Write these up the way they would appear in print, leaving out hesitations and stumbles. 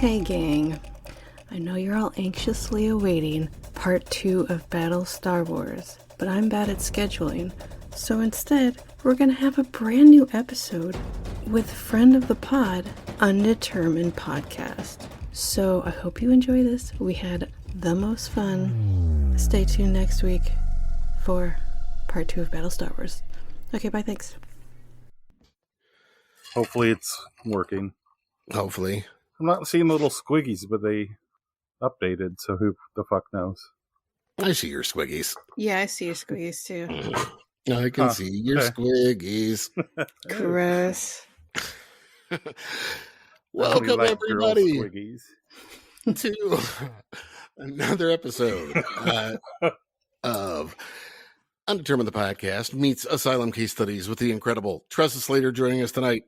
Hey gang, I know you're all anxiously awaiting part 2 of Battle Star Wars, but I'm bad at scheduling, so instead we're gonna have a brand new episode with friend of the pod, Undetermined podcast. So I hope you enjoy this. We had the most fun. Stay tuned next week for part 2 of Battle Star Wars. Okay, bye, thanks. Hopefully it's working. Hopefully. I'm not seeing little squiggies, but they updated, so who the fuck knows? I see your squiggies. Yeah, I see your squeeze too. I can see your squiggies. Gross. Welcome, like everybody, to another episode of Undetermined the Podcast meets Asylum Case Studies with the incredible Tressa Slater joining us tonight.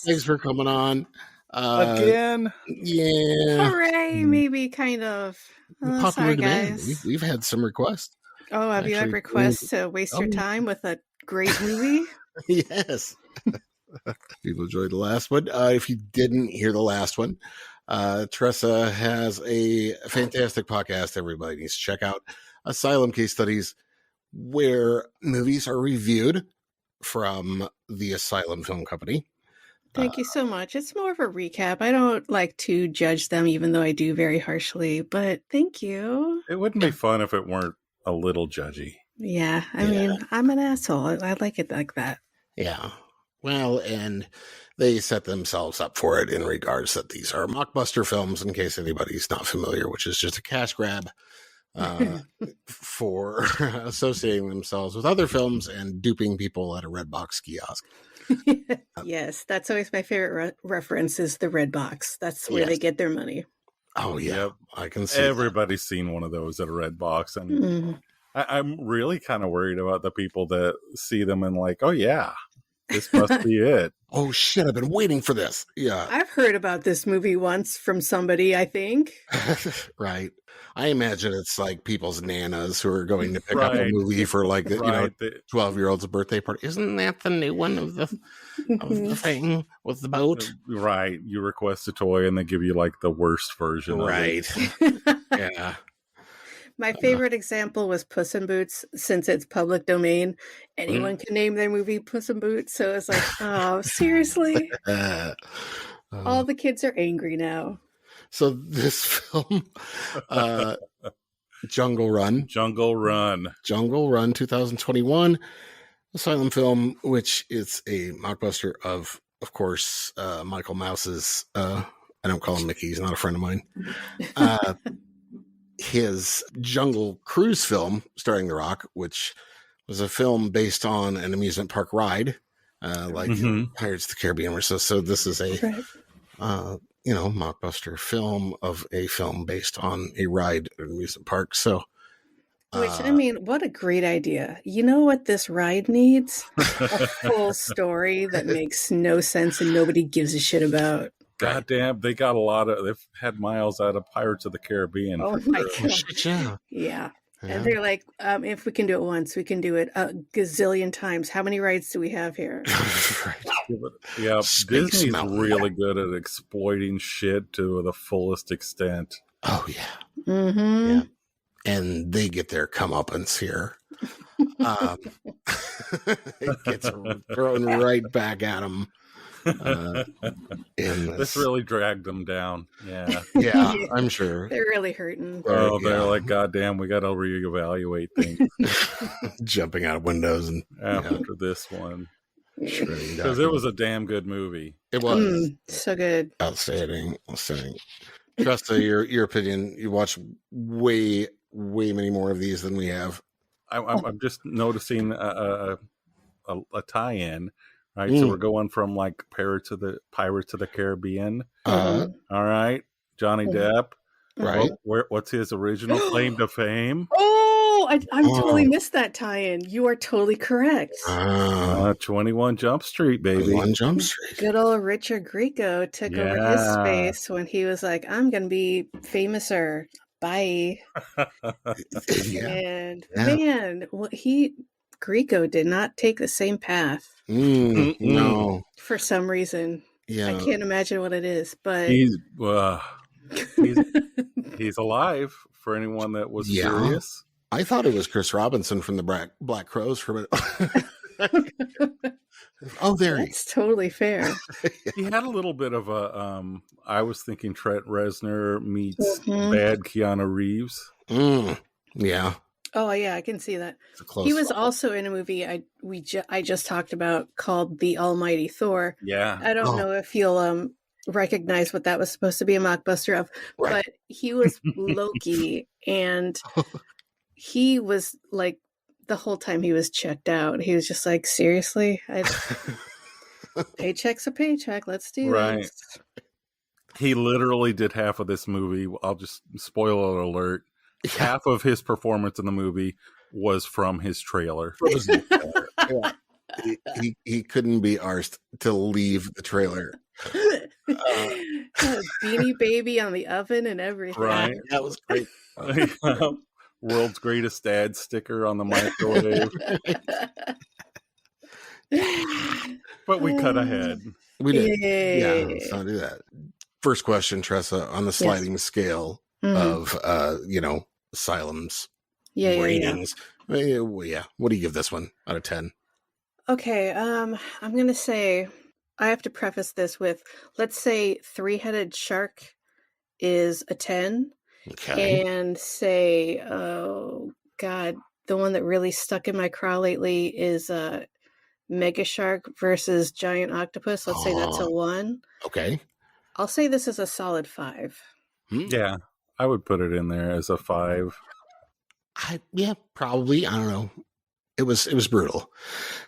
Thanks for coming on. Again? Yeah. Hooray, maybe, kind of. Oh, Popular sorry, demand. guys. We've had some requests. Oh, have you had requests to waste your time with a great movie? Yes. People enjoyed the last one. If you didn't hear the last one, Tressa has a fantastic podcast everybody needs to check out. Asylum Case Studies, where movies are reviewed from the Asylum Film Company. Thank you so much. It's more of a recap. I don't like to judge them, even though I do very harshly, but thank you. It wouldn't be fun if it weren't a little judgy. Yeah, I mean, I'm an asshole. I like it like that. Yeah. Well, and they set themselves up for it in regards that these are mockbuster films, in case anybody's not familiar, which is just a cash grab for associating themselves with other films and duping people at a Redbox kiosk. Yes, that's always my favorite reference is the Red Box. That's where they get their money. Oh, yeah. Yep. I can see everybody's seen one of those at a red box. And I'm really kind of worried about the people that see them and like, oh, yeah, this must be it. Oh, shit, I've been waiting for this. Yeah. I've heard about this movie once from somebody, I think. Right. I imagine it's like people's nanas who are going to pick up a movie for like the 12-year-old's birthday party. Isn't that the new one of the thing with the boat? Right. You request a toy and they give you like the worst version. Right. Yeah. My favorite example was Puss in Boots, since it's public domain. Anyone can name their movie Puss in Boots. So it's like, oh, seriously? All the kids are angry now. So this film, Jungle Run, 2021, Asylum film, which is a mockbuster of course, Michael Mouse's, I don't call him Mickey, he's not a friend of mine, his Jungle Cruise film starring The Rock, which was a film based on an amusement park ride, like Pirates of the Caribbean. So this is a... mockbuster film of a film based on a ride at an amusement park. So, which, I mean, what a great idea. You know what this ride needs? A full story that makes no sense and nobody gives a shit about. Goddamn, they've had miles out of Pirates of the Caribbean. Oh my God. Yeah. And they're like, if we can do it once, we can do it a gazillion times. How many rides do we have here? Yeah, Disney's really good at exploiting shit to the fullest extent. Oh, yeah. Mm-hmm. Yeah. And they get their comeuppance here. It gets thrown right back at them. This really dragged them down. Yeah. Yeah, I'm sure. They're really hurting. Oh, they're like, goddamn, we got to reevaluate things. Jumping out of windows and after this one. Because it was a damn good movie. It was. So good. Outstanding. Tressa, your opinion, you watch way many more of these than we have. I'm just noticing a tie-in. Right, so we're going from like Pirates of the Caribbean. All right, Johnny Depp. Right. What's his original claim to fame? Oh, I totally missed that tie-in. You are totally correct. 21 Jump Street, baby. 21 Jump Street. Good old Richard Grieco took over his space when he was like, I'm going to be famouser. Bye. And man, Grieco did not take the same path. No. For some reason. Yeah. I can't imagine what it is, but He's he's alive for anyone that was curious. I thought it was Chris Robinson from the Black Crows for a minute. Oh, there that's totally fair. He had a little bit of a. I was thinking Trent Reznor meets bad Keanu Reeves. Yeah. Oh yeah, I can see that. He was also in a movie I just talked about called The Almighty Thor. Yeah. I don't know if you'll recognize what that was supposed to be a mockbuster of, but he was Loki, and he was like the whole time he was checked out. He was just like, seriously, paycheck's a paycheck. Let's do this. He literally did half of this movie. I'll just spoiler alert. Half of his performance in the movie was from his trailer. He couldn't be arsed to leave the trailer. Beanie Baby on the oven and everything. Right. That was great. World's greatest dad sticker on the microwave. But we cut ahead. We did. Yeah, let's not do that. First question, Tressa, on the sliding scale of Asylum's ratings. Yeah. What do you give this one out of 10? Okay, I'm gonna say, I have to preface this with, let's say Three-Headed Shark is a 10. Okay. And say, oh God, the one that really stuck in my craw lately is Mega Shark versus Giant Octopus. Let's say that's a 1. Okay. I'll say this is a solid 5. Yeah, I would put it in there as a 5. Probably. I don't know. It was brutal.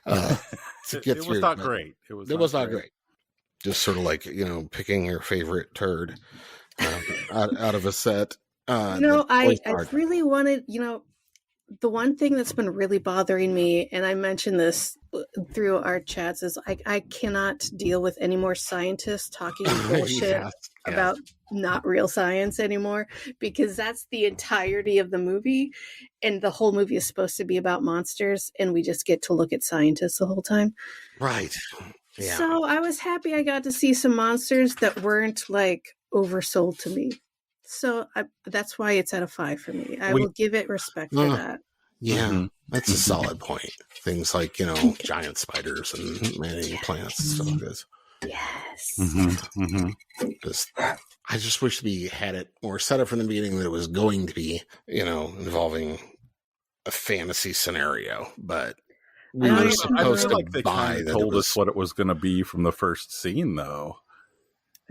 It was not great. It was not great. Just sort of like, picking your favorite turd out of a set. I really wanted, the one thing that's been really bothering me, and I mentioned this through our chats, is I cannot deal with any more scientists talking bullshit about not real science anymore, because that's the entirety of the movie, and the whole movie is supposed to be about monsters, and we just get to look at scientists the whole time. Right. Yeah. So I was happy I got to see some monsters that weren't like oversold to me. So that's why it's at a 5 for me. I will give it respect for that. Yeah, that's a solid point. Things like, giant spiders and man-eating plants and stuff. Yes. I just wish we had it more set up from the beginning that it was going to be, involving a fantasy scenario. But we were supposed to buy that. Told us what it was going to be from the first scene, though.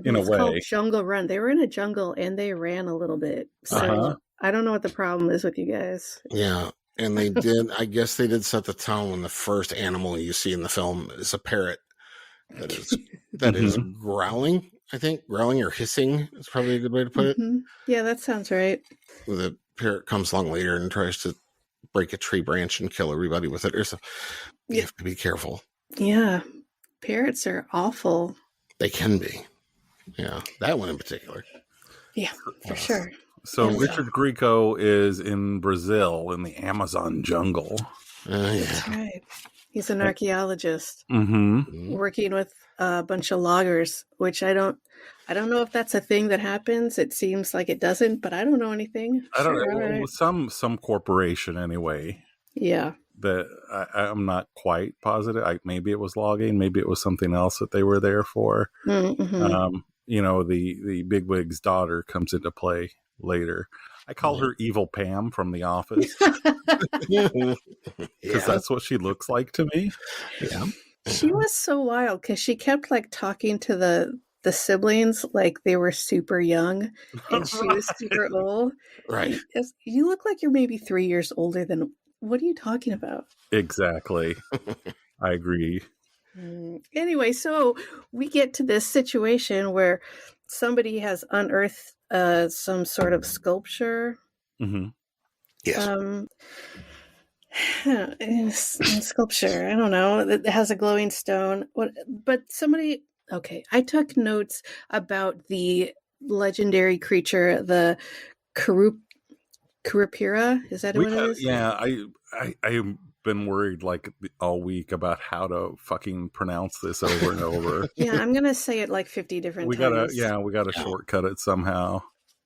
In a way, called Jungle Run. They were in a jungle and they ran a little bit. So I don't know what the problem is with you guys. Yeah, and they did. I guess they did set the tone when the first animal you see in the film is a parrot that is growling. I think growling or hissing is probably a good way to put it. Yeah, that sounds right. The parrot comes along later and tries to break a tree branch and kill everybody with it. You have to be careful. Yeah, parrots are awful. They can be. Yeah, that one in particular. Yeah, for sure. So Richard Grieco is in Brazil in the Amazon jungle. That's right. He's an archaeologist working with a bunch of loggers, which I don't know if that's a thing that happens. It seems like it doesn't, but I don't know anything. I don't know. Right. Some corporation anyway. Yeah. That I'm not quite positive. Maybe it was logging. Maybe it was something else that they were there for. The bigwig's daughter comes into play later. I call her Evil Pam from The Office because that's what she looks like to me. Yeah, she was so wild because she kept like talking to the siblings like they were super young and she was super old. Right. You look like you're maybe 3 years older than. What are you talking about? Exactly. I agree. Anyway, so we get to this situation where somebody has unearthed some sort of sculpture. Yes. Sculpture. I don't know. It has a glowing stone. But somebody. Okay, I took notes about the legendary creature, the Kurapira. Is that what it is? Yeah, I've been worried like all week about how to fucking pronounce this over and over. Yeah, I'm gonna say it like 50 different times. We gotta shortcut it somehow.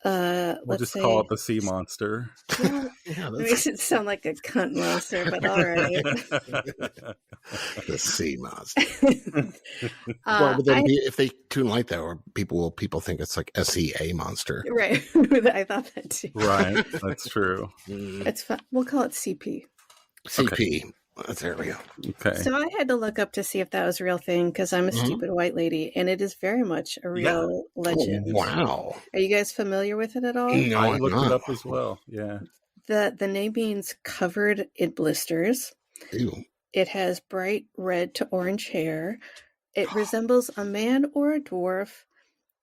We'll Let's just say, call it the sea monster. well, it makes it sound like a cunt monster, but all right. The sea monster. Well, but then if they tune like that, or people think it's like SEA monster. Right. I thought that too. Right. That's true. It's fun. We'll call it CP. CP. Okay. There we go. Okay. So I had to look up to see if that was a real thing because I'm a stupid white lady, and it is very much a real legend. Oh, wow. Are you guys familiar with it at all? No, I looked it up as well. Yeah. The name means covered in blisters. Ew. It has bright red to orange hair. It resembles a man or a dwarf,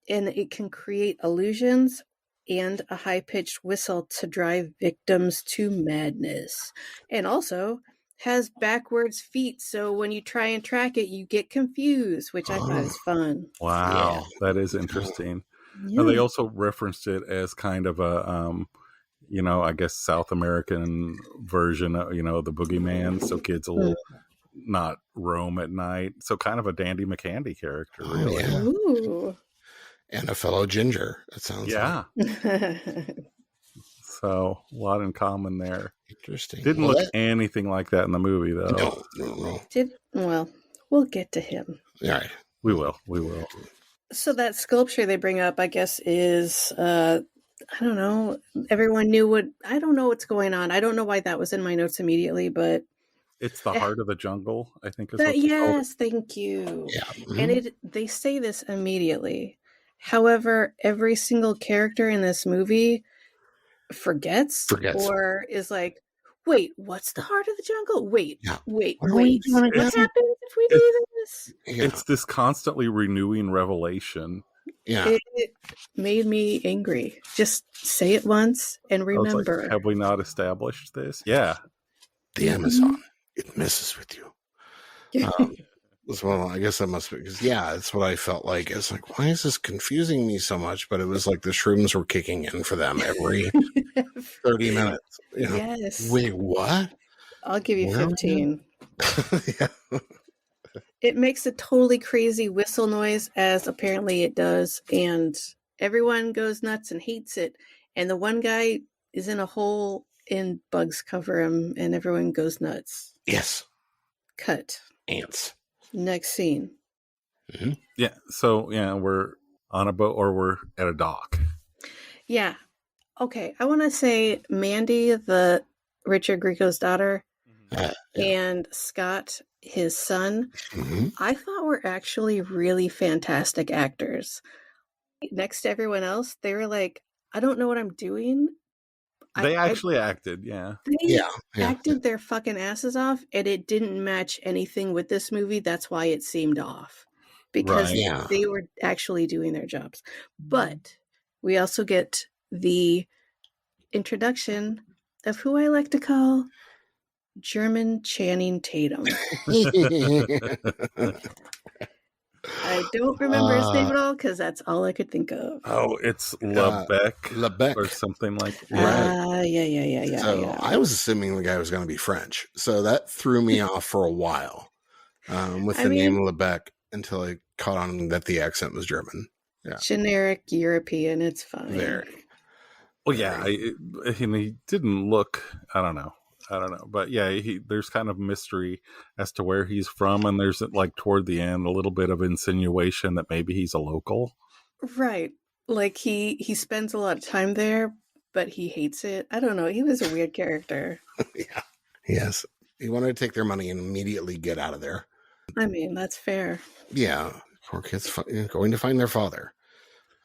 and it can create illusions and a high-pitched whistle to drive victims to madness. And also has backwards feet, so when you try and track it, you get confused, which I thought was fun. Wow. That is interesting. Yeah. And they also referenced it as kind of a, I guess South American version of, the boogeyman. So kids will not roam at night. So kind of a Dandy McCandy character, really. Yeah. Ooh. And a fellow ginger, it sounds like. So a lot in common there. Interesting. Didn't look anything like that in the movie, though. No. We'll get to him. All right. We will. So that sculpture they bring up, I guess, is I don't know. Everyone knew I don't know what's going on. I don't know why that was in my notes immediately, but it's the heart of the jungle, I think is that, what they called it. yes, thank you. Yeah. Mm-hmm. And they say this immediately. However, every single character in this movie forgets. Or is like, wait, what's the heart of the jungle? Wait. What happens if we do this? Yeah. It's this constantly renewing revelation. Yeah. It made me angry. Just say it once and remember. Have we not established this? Yeah. The Amazon, it messes with you. Well, I guess that must be because, that's what I felt like. It's like, why is this confusing me so much? But it was like the shrooms were kicking in for them every 30 minutes. Yes. Wait, what? I'll give you 15. Yeah. It makes a totally crazy whistle noise, as apparently it does, and everyone goes nuts and hates it. And the one guy is in a hole and bugs cover him, and everyone goes nuts. Yes. Cut. Ants. Next scene. Mm-hmm. Yeah. So, we're on a boat or we're at a dock. Yeah. Okay. I want to say Mandy, the Richard Grieco's daughter, and Scott, his son, I thought were actually really fantastic actors. Next to everyone else, they were like, I don't know what I'm doing. They actually acted, They acted their fucking asses off, and it didn't match anything with this movie. That's why it seemed off. Because they were actually doing their jobs. But we also get the introduction of who I like to call German Channing Tatum. I don't remember his name at all because that's all I could think of. Oh, it's Lebec or something like that. Yeah. So I was assuming the guy was going to be French. So that threw me off for a while with the name Lebec until I caught on that the accent was German. Yeah. Generic European, it's fine. Very. Well, he didn't look, I don't know. But there's kind of mystery as to where he's from. And there's like toward the end, a little bit of insinuation that maybe he's a local. Right. Like he spends a lot of time there, but he hates it. I don't know. He was a weird character. Yeah. Yes. He wanted to take their money and immediately get out of there. I mean, that's fair. Yeah. Poor kids going to find their father.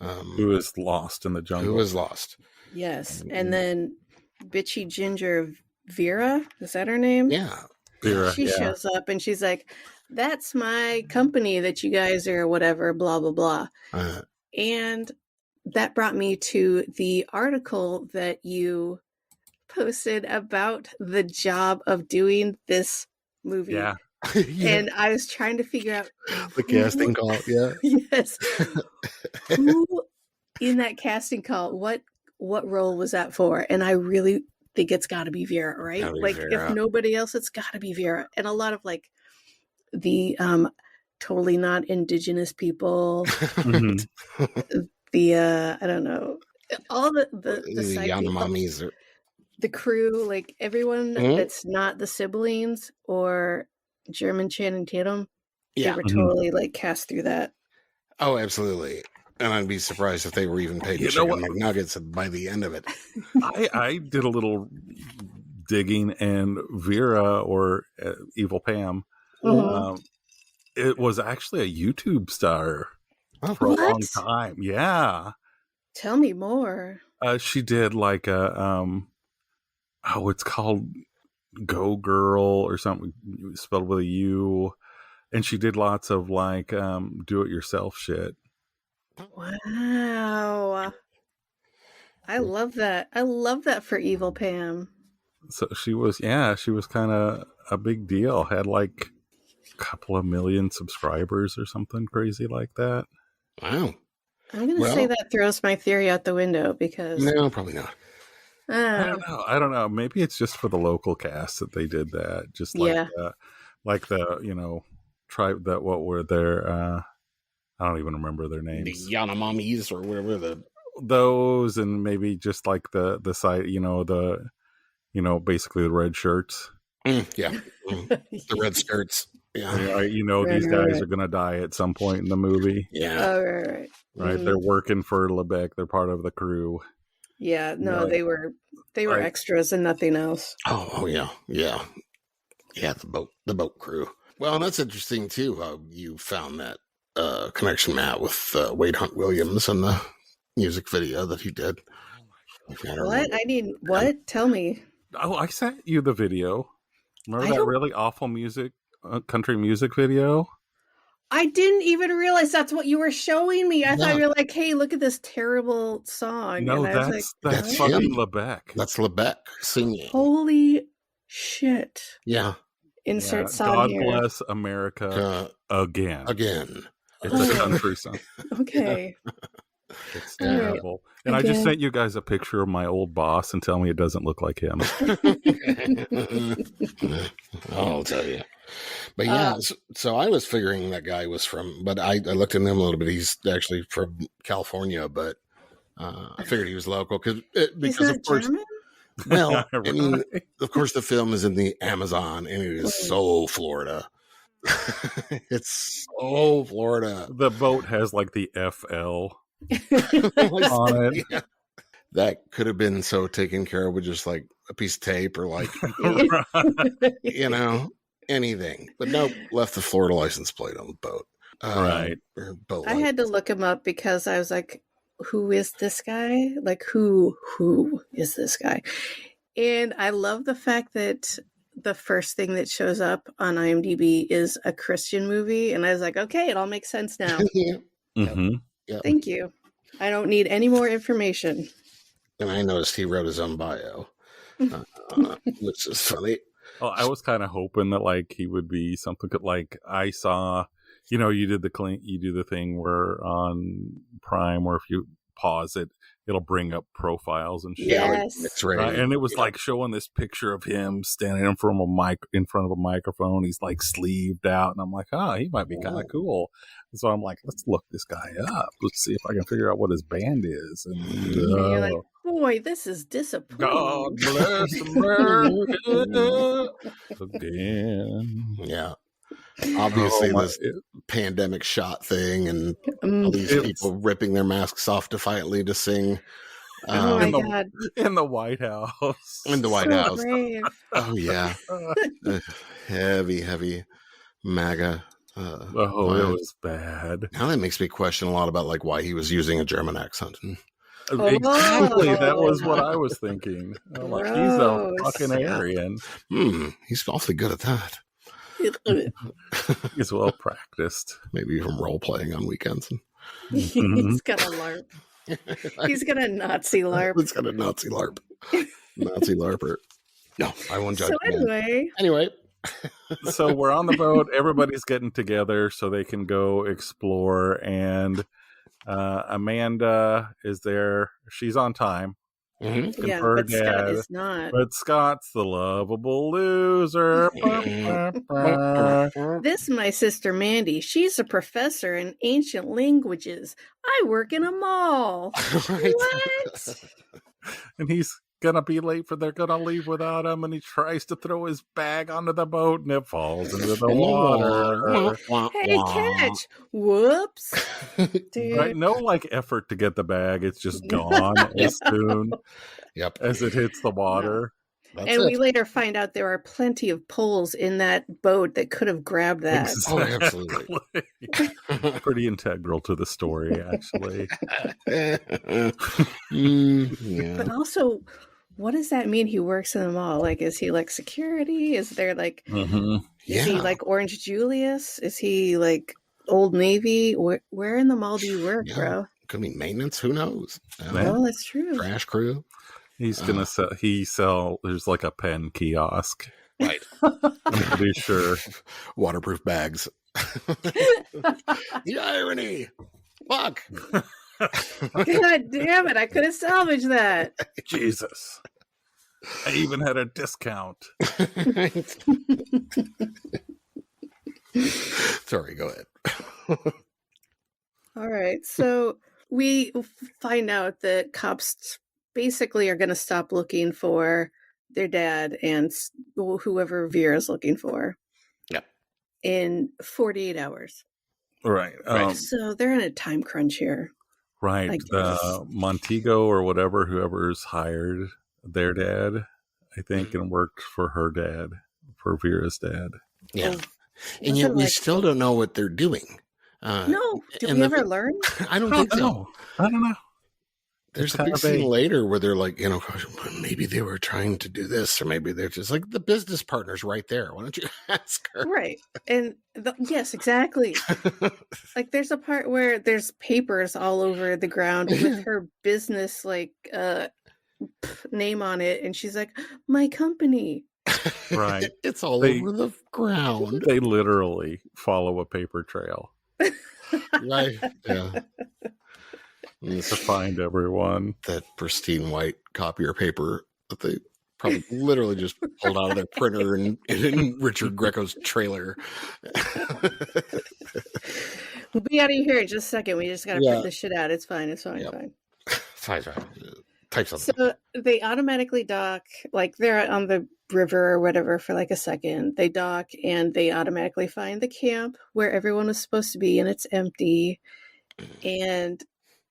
Who is lost in the jungle. Who is lost. Yes. And then bitchy ginger Vera, is that her name? Yeah. Vera. She shows up and she's like, that's my company that you guys are whatever, blah, blah, blah. And that brought me to the article that you posted about the job of doing this movie. Yeah. And I was trying to figure out the casting call. Yeah. Yes. Who in that casting call, what role was that for? And I really think it's got to be Vera, right? Gotta be Like Vera. if nobody else, it's got to be Vera. And a lot of like the totally not indigenous people, Mhm. the I don't know, all the side people, Yanomamis are the crew, like everyone Mhm. that's not the siblings or German Channing Tatum, they Yeah. were Mhm. totally like cast through that. Oh, absolutely. And I'd be surprised if they were even paid You to know chicken what? McNuggets by the end of it. I did a little digging, and Vera, or Evil Pam, Mhm. um, it was actually a YouTube star Oh, for a long What? time. Yeah. Tell me more. She did like a it's called Go Girl or something spelled with a U, and she did lots of like do it yourself shit. Wow. I love that. I love that for Evil Pam. So she was kind of a big deal. Had like a couple of million subscribers or something crazy like that. wow. I'm going to say that throws my theory out the window because No, probably not. I don't know. Maybe it's just for the local cast that they did that. Just like yeah. like the tribe that what were their I don't even remember their The names. Yanomamis or whatever Those, and maybe just like the side, basically the red shirts. yeah. The red skirts. Yeah. These guys are gonna die at some point in the movie. Yeah. Oh, right. Right, Mhm. they're working for Lebec. They're part of the crew. Yeah, no, Right. they were Right. extras and nothing else. Oh yeah. Yeah. Yeah, the boat crew. Well, and that's interesting too, how you found that connection, Matt, with Wade Hunt Williams and the music video that he did. What? I need what? Tell me. Oh, I sent you the video. Remember I that don't- really awful country music video? I didn't even realize that's what you were showing me. I thought you were like, "Hey, look at this terrible song." No, and I was like, that's what? fucking him. Lebec. That's Lebec singing. "Holy shit!" Yeah. Insert song God here. bless America again. Again. It's a country song. Okay. It's All right. terrible. And I just Again. sent you guys a picture of my old boss and tell me it doesn't look like him. I'll tell you. But yeah, so I was figuring that guy was but I looked into him a little bit. He's actually from California, but I figured he was local because He's not of course, German? well, Right. I mean, of course, the film is in the Amazon and it is so Florida. It's so Florida. The boat has like the FL on it. Yeah. That could have been so taken care of with just like a piece of tape or like, anything. But nope, left the Florida license plate on the boat. Right. Boat I had to look him up because I was like, who is this guy? Like, who is this guy? And I love the fact that the first thing that shows up on IMDb is a Christian movie. And I was like, okay, it all makes sense now. Yeah. Mm-hmm. Yeah. Thank you. I don't need any more information. And I noticed he wrote his own bio, which is funny. Well, I was kind of hoping that like he would be something like I saw, you do the thing where on Prime where if you pause it, it'll bring up profiles and shit. Yes. It's right. Right? And it was like showing this picture of him standing in front of a microphone. He's like sleeved out, and I'm like, he might be kind of cool. And so I'm like, let's look this guy up. Let's see if I can figure out what his band is. And And you're like, boy, this is disappointing. God bless America again. Yeah. Obviously, Oh, this pandemic shot thing and all these people ripping their masks off defiantly to sing. Oh my God. In the White House. In the White So House. brave. Oh, yeah. Heavy MAGA. It was bad. Now that makes me question a lot about like why he was using a German accent. Exactly. That was what I was thinking. I'm like, he's a Gross. fucking Aryan. He's awfully good at that. He's well practiced. Maybe even role playing on weekends. He's got a LARP. He's got a Nazi LARP. He's got a Nazi LARP. Nazi LARPer. No, I won't judge. So Anyway. So we're on the boat. Everybody's getting together so they can go explore. And Amanda is there. She's on time. Mm-hmm. Yeah, her but Scott dad. is not. But Scott's the lovable loser. This my sister Mandy. She's a professor in ancient languages. I work in a mall. Right. What? And he's gonna be late for they're gonna leave without him, and he tries to throw his bag onto the boat and it falls into the water. Hey, catch! Whoops. Dude. Right, no like effort to get the bag, it's just gone as soon Yep. as it hits the water. That's and it. we later find out there are plenty of poles in that boat that could have grabbed that. Oh, absolutely. Pretty integral to the story, actually. Yeah. But also, what does that mean he works in the mall? Like, is he like security? Is there like, Mm-hmm. is he like Orange Julius? Is he like Old Navy? Where in the mall do you work, bro? Could be maintenance. Who knows? Oh, that's true. Trash crew. He's gonna sell. There's like a pen kiosk. Right. I'm pretty sure. Waterproof bags. The irony. Fuck. God damn it! I could have salvaged that. Jesus. I even had a discount. Sorry, go ahead. All right, so we find out that cops basically are going to stop looking for their dad and whoever Vera's looking for. Yep. In 48 hours. Right. So they're in a time crunch here. Right. Montego or whoever's hired their dad, I think, and worked for her dad, for Vera's dad. Yeah. And yet we still don't know what they're doing. No. Did we ever learn? I don't think so. I don't know. There's a big scene later where they're like, maybe they were trying to do this, or maybe they're just like the business partners right there. Why don't you ask her? Right. And yes, exactly. Like there's a part where there's papers all over the ground with her business name on it. And she's like, my company. Right. It's all over the ground. They literally follow a paper trail. Right. Yeah. To find everyone. That pristine white copier paper that they probably literally just pulled out of their printer and in Richard Grieco's trailer. We'll be out of here in just a second. We just got to print this shit out. It's fine. It's fine. Yep. It's fine. Fine. Type something. So they automatically dock, like they're on the river or whatever for like a second. They dock and they automatically find the camp where everyone was supposed to be, and it's empty. And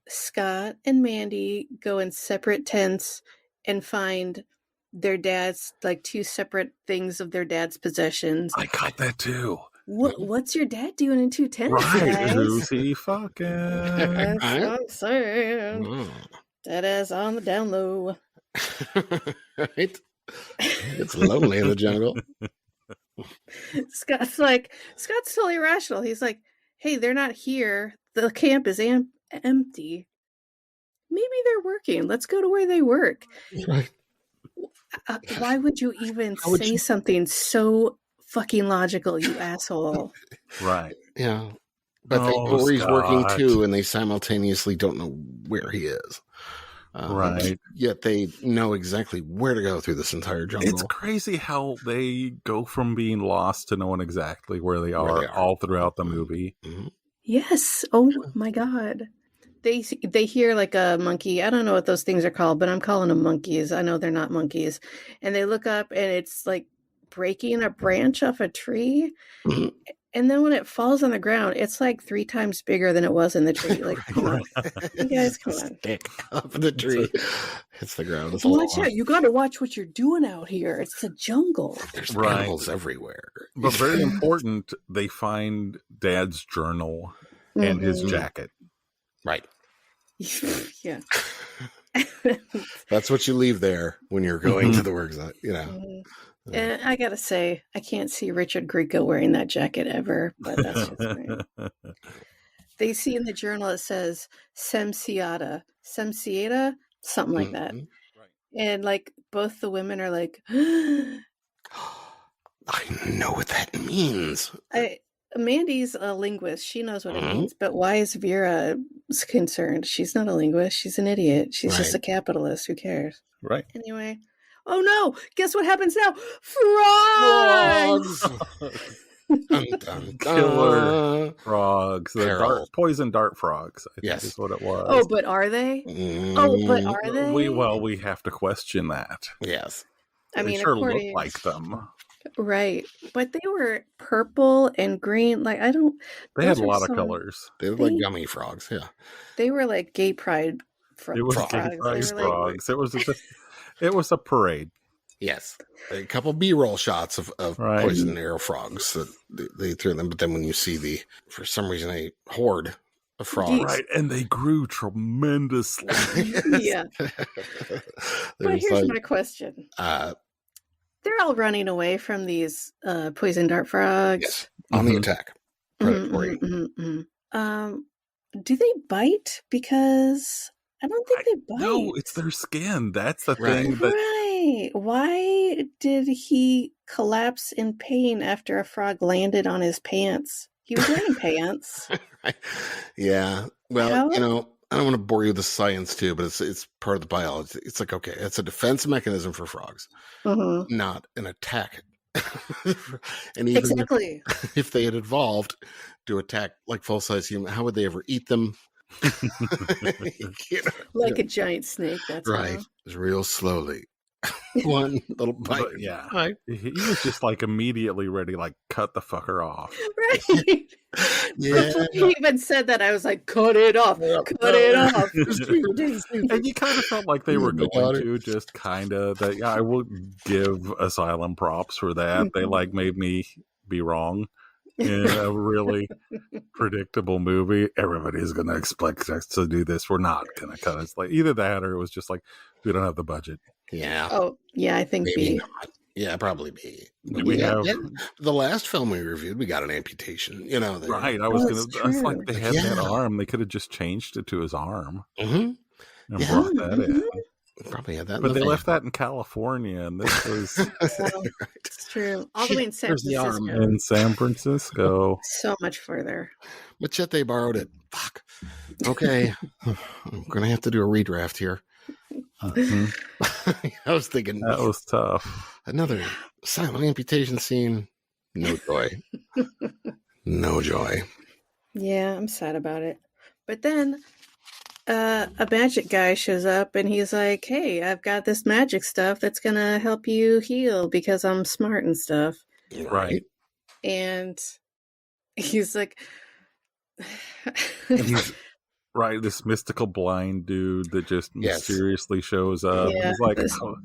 Scott and Mandy go in separate tents and find their dad's, like two separate things of their dad's possessions. I got that too. What's your dad doing in two tents? Right. Guys? Who's he fucking? That's what I'm saying. That is on the down low. Right? It's lonely in the jungle. Scott's totally rational. He's like, hey, they're not here. The camp is empty. Maybe they're working. Let's go to where they work. Right. Why would you even say something so fucking logical, you asshole? Right. Yeah. But they know where he's working too, and they simultaneously don't know where he is. Right. Yet they know exactly where to go through this entire jungle. It's crazy how they go from being lost to knowing exactly where they are all throughout the movie. Mm-hmm. Yes. Oh my God. They hear like a monkey. I don't know what those things are called, but I'm calling them monkeys. I know they're not monkeys. And they look up and it's like breaking a branch off a tree. Mm-hmm. And then when it falls on the ground, it's like 3 times bigger than it was in the tree. Like, come on. You guys, come on. Stick up the tree. Hits the ground. Watch out. You got to watch what you're doing out here. It's a jungle. There's animals everywhere. But very important, they find Dad's journal and his jacket. Right. Yeah. That's what you leave there when you're going to the work site, And I gotta say, I can't see Richard Grieco wearing that jacket ever, but that's just me. They see in the journal it says Semsiata, something like that. Right. And like both the women are like, I know what that means. Mandy's a linguist. She knows what it Mhm. means. But why is Vera concerned? She's not a linguist. She's an idiot. She's just a Right. capitalist. Who cares? Right. Anyway. Oh no! Guess what happens now? Frogs! Dun, dun, Killer dun. frogs. The Peril. poison dart frogs, I think Yes. is what it was. Oh, but are they? Oh, but are they? We have to question that. Yes. I mean, they sure look according like them. right, but they were purple and green. Like I don't. They had those a are lot of some- colors. They look like gummy frogs. Yeah. They were like gay pride It was frogs. gay They pride were like- frogs. It was a parade. Yes. A couple B-roll shots of Right. poison arrow frogs that they threw them. But then when you see for some reason, a horde of frogs. Right, and they grew tremendously. Yeah. But There's here's my question. they're all running away from these poison dart frogs. yes, on the attack. Predatory. Do they bite? Because I don't think they bite. No, it's their skin. That's the Right. thing. That Right. Why did he collapse in pain after a frog landed on his pants? He was wearing pants. Yeah. Well, How- I don't want to bore you with the science too, but it's part of the biology. It's like, okay, it's a defense mechanism for frogs, Mhm. not an attack. And even Exactly. if they had evolved to attack like full-size human, how would they ever eat them? You know, Like a giant snake, that's right. It's real slowly. One little bite. But yeah. Right. he was just like immediately ready, like cut the fucker off. Right. Yeah. He even said that. I was like, cut it off. Cut it off. And you kind of felt like they were My going daughter. to, just kind of. That I will give Asylum props for that. They like made me be wrong in a really predictable movie. Everybody's going to expect us to do this. We're not going to cut it. Like either that, or it was just like we don't have the budget. Yeah. Oh, yeah, I think Maybe B. not. Yeah, probably be. We have The last film we reviewed, we got an amputation. They- right. I was Oh, gonna. it's I was like, true. they had that Yeah. arm. They could have just changed it to his arm Mhm. and Yeah. brought that in. Probably had that. But in they the left that in California, and this was Well, it's true. All the way in San There's the arm. Francisco. in San Francisco. So much further. But yet they borrowed it. Fuck. Okay. I'm going to have to do a redraft here. Mhm. I was thinking That was tough. another silent amputation scene. No joy. No joy. Yeah, I'm sad about it. But then a magic guy shows up and he's like, hey, I've got this magic stuff that's going to help you heal because I'm smart and stuff. Right. And he's like, And he's right, this mystical blind dude that just Yes. mysteriously shows up. Yeah, He's like, this- "Oh,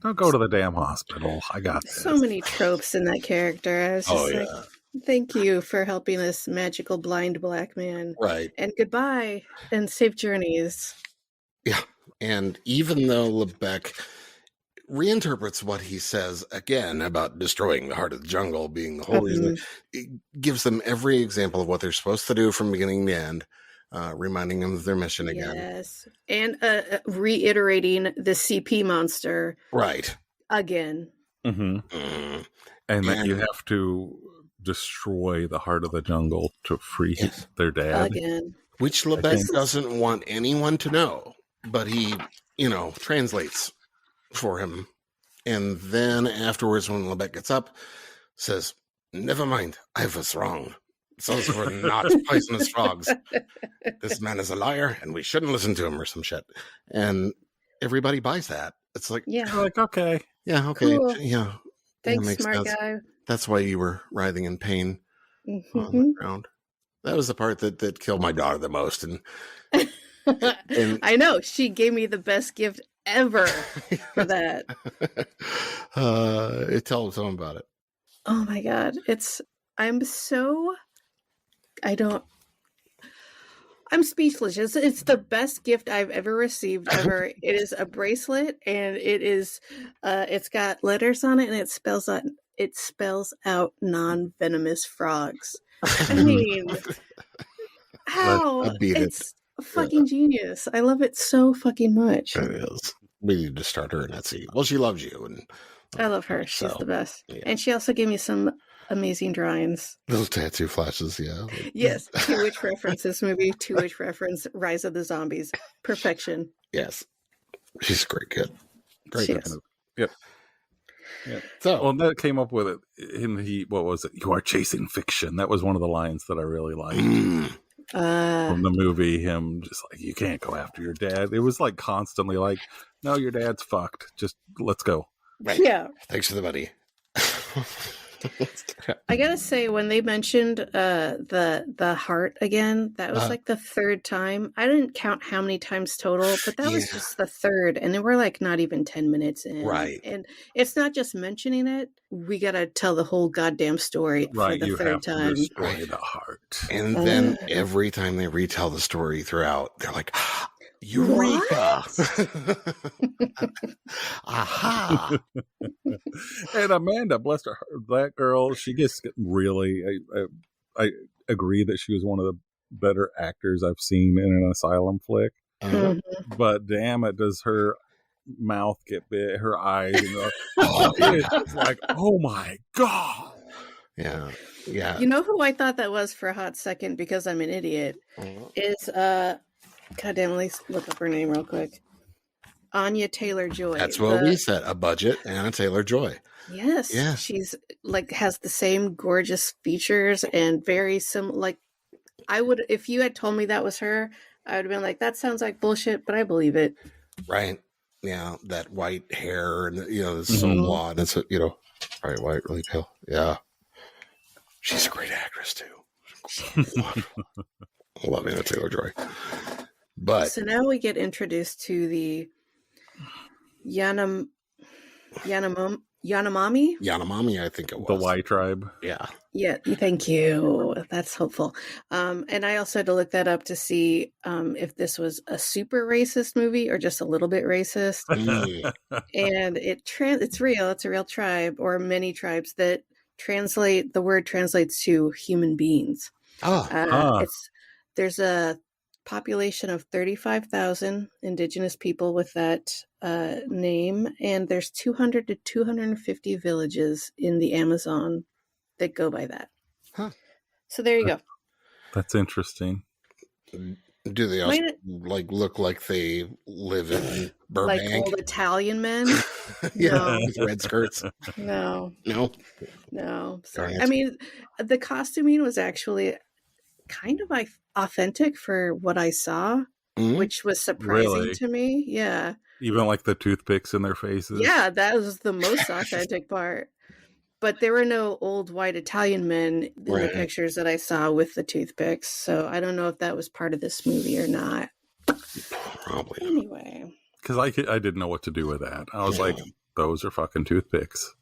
don't go to the damn hospital. I got this. so many tropes in that character. I was just Oh, like, yeah. thank you for helping this magical blind black man. Right. And goodbye and safe journeys. And even though Lebec reinterprets what he says again about destroying the heart of the jungle being the whole reason, it gives them every example of what they're supposed to do from beginning to end, reminding them of their mission again. Yes. And reiterating the CP monster Right. again. hmm Mm. And that you And- have to destroy the heart of the jungle to free Yes. their dad. Again. Which Lebec think- doesn't want anyone to know, but he, translates for him. And then afterwards, when Lebec gets up, says, "Never mind, I was wrong. Those were not poisonous frogs. This man is a liar, and we shouldn't listen to him," or some shit. And everybody buys that. It's like, Yeah. You're like, okay. yeah, okay, Cool. yeah. Thanks, makes smart sense. guy. That's why you were writhing in pain on Mhm. the ground. That was the part that killed my daughter the most. And I know. She gave me the best gift ever for that. Tell someone about it. Oh my God. I'm speechless. It's the best gift I've ever received ever. It is a bracelet and it's got letters on it and it spells out non-venomous frogs. I mean, how? I beat it. It's fucking genius. I love it so fucking much. It is. We need to start her in Etsy. Well, she loves you, and I love her. She's So, the best. yeah. And she also gave me some amazing drawings. Those tattoo flashes, yeah. Yes, Two Witch reference this movie. Two Witch reference Rise of the Zombies. Perfection. Yes. She's a great kid. Great She kid. is. Yep. Yeah. So, Well, that came up with it. What was it? You are chasing fiction. That was one of the lines that I really liked from the movie. Him just like, you can't go after your dad. It was like constantly like, no, your dad's fucked. Just let's go. right. Yeah. Thanks for the money. I gotta say, when they mentioned the heart again, that was like the third time. I didn't count how many times total, but that was just the third, and then we're like not even 10 minutes in. Right. And it's not just mentioning it; we gotta tell the whole goddamn story Right. for the You third have time. to destroy the heart. And then every time they retell the story throughout, they're like, Eureka! Aha! And Amanda, bless her, that girl, she gets really. I agree that she was one of the better actors I've seen in an asylum flick. But damn it, does her mouth get big? Her eyes, it's like, oh my god! Yeah, yeah. You know who I thought that was for a hot second because I'm an idiot? Is goddamn, at least look up her name real quick. Anya Taylor-Joy. That's what we said. A budget and a Taylor-Joy. Yes. Yeah. She's like has the same gorgeous features and very similar. Like I would, if you had told me that was her, I would have been like, that sounds like bullshit, but I believe it. Right. Yeah. That white hair and, it's so blonde. It's, right, white, really pale. Yeah. She's a great actress too. Love Anna Taylor-Joy. But so now we get introduced to the Yanomami? Yanomami, I think it was. The Y tribe. Yeah. Yeah, thank you. That's helpful. And I also had to look that up to see if this was a super racist movie or just a little bit racist. And it's real. It's a real tribe or many tribes that the word translates to human beings. There's a population of 35,000 indigenous people with that name, and there's 200 to 250 villages in the Amazon that go by that. So there you go. That's interesting. Do they also look like they live in Burbank? Like old Italian men? Yeah, with red skirts. No. Sorry. I mean, the costuming was actually kind of like authentic for what I saw, which was surprising to me. Yeah. Even like the toothpicks in their faces. Yeah, that was the most authentic part. But there were no old white Italian men in the pictures that I saw with the toothpicks. So I don't know if that was part of this movie or not. Probably. Anyway. Because I didn't know what to do with that. I was like, those are fucking toothpicks.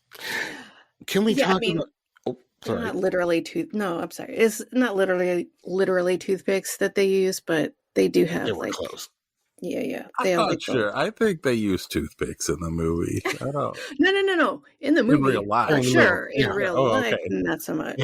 Can we talk about... Oh, sorry. Not literally No, I'm sorry. It's not literally toothpicks that they use, but they do have They were close. Yeah. I'm not sure. I think they use toothpicks in the movie. I don't. No. In the movie, in real life, for sure. In Yeah. real life, not so much.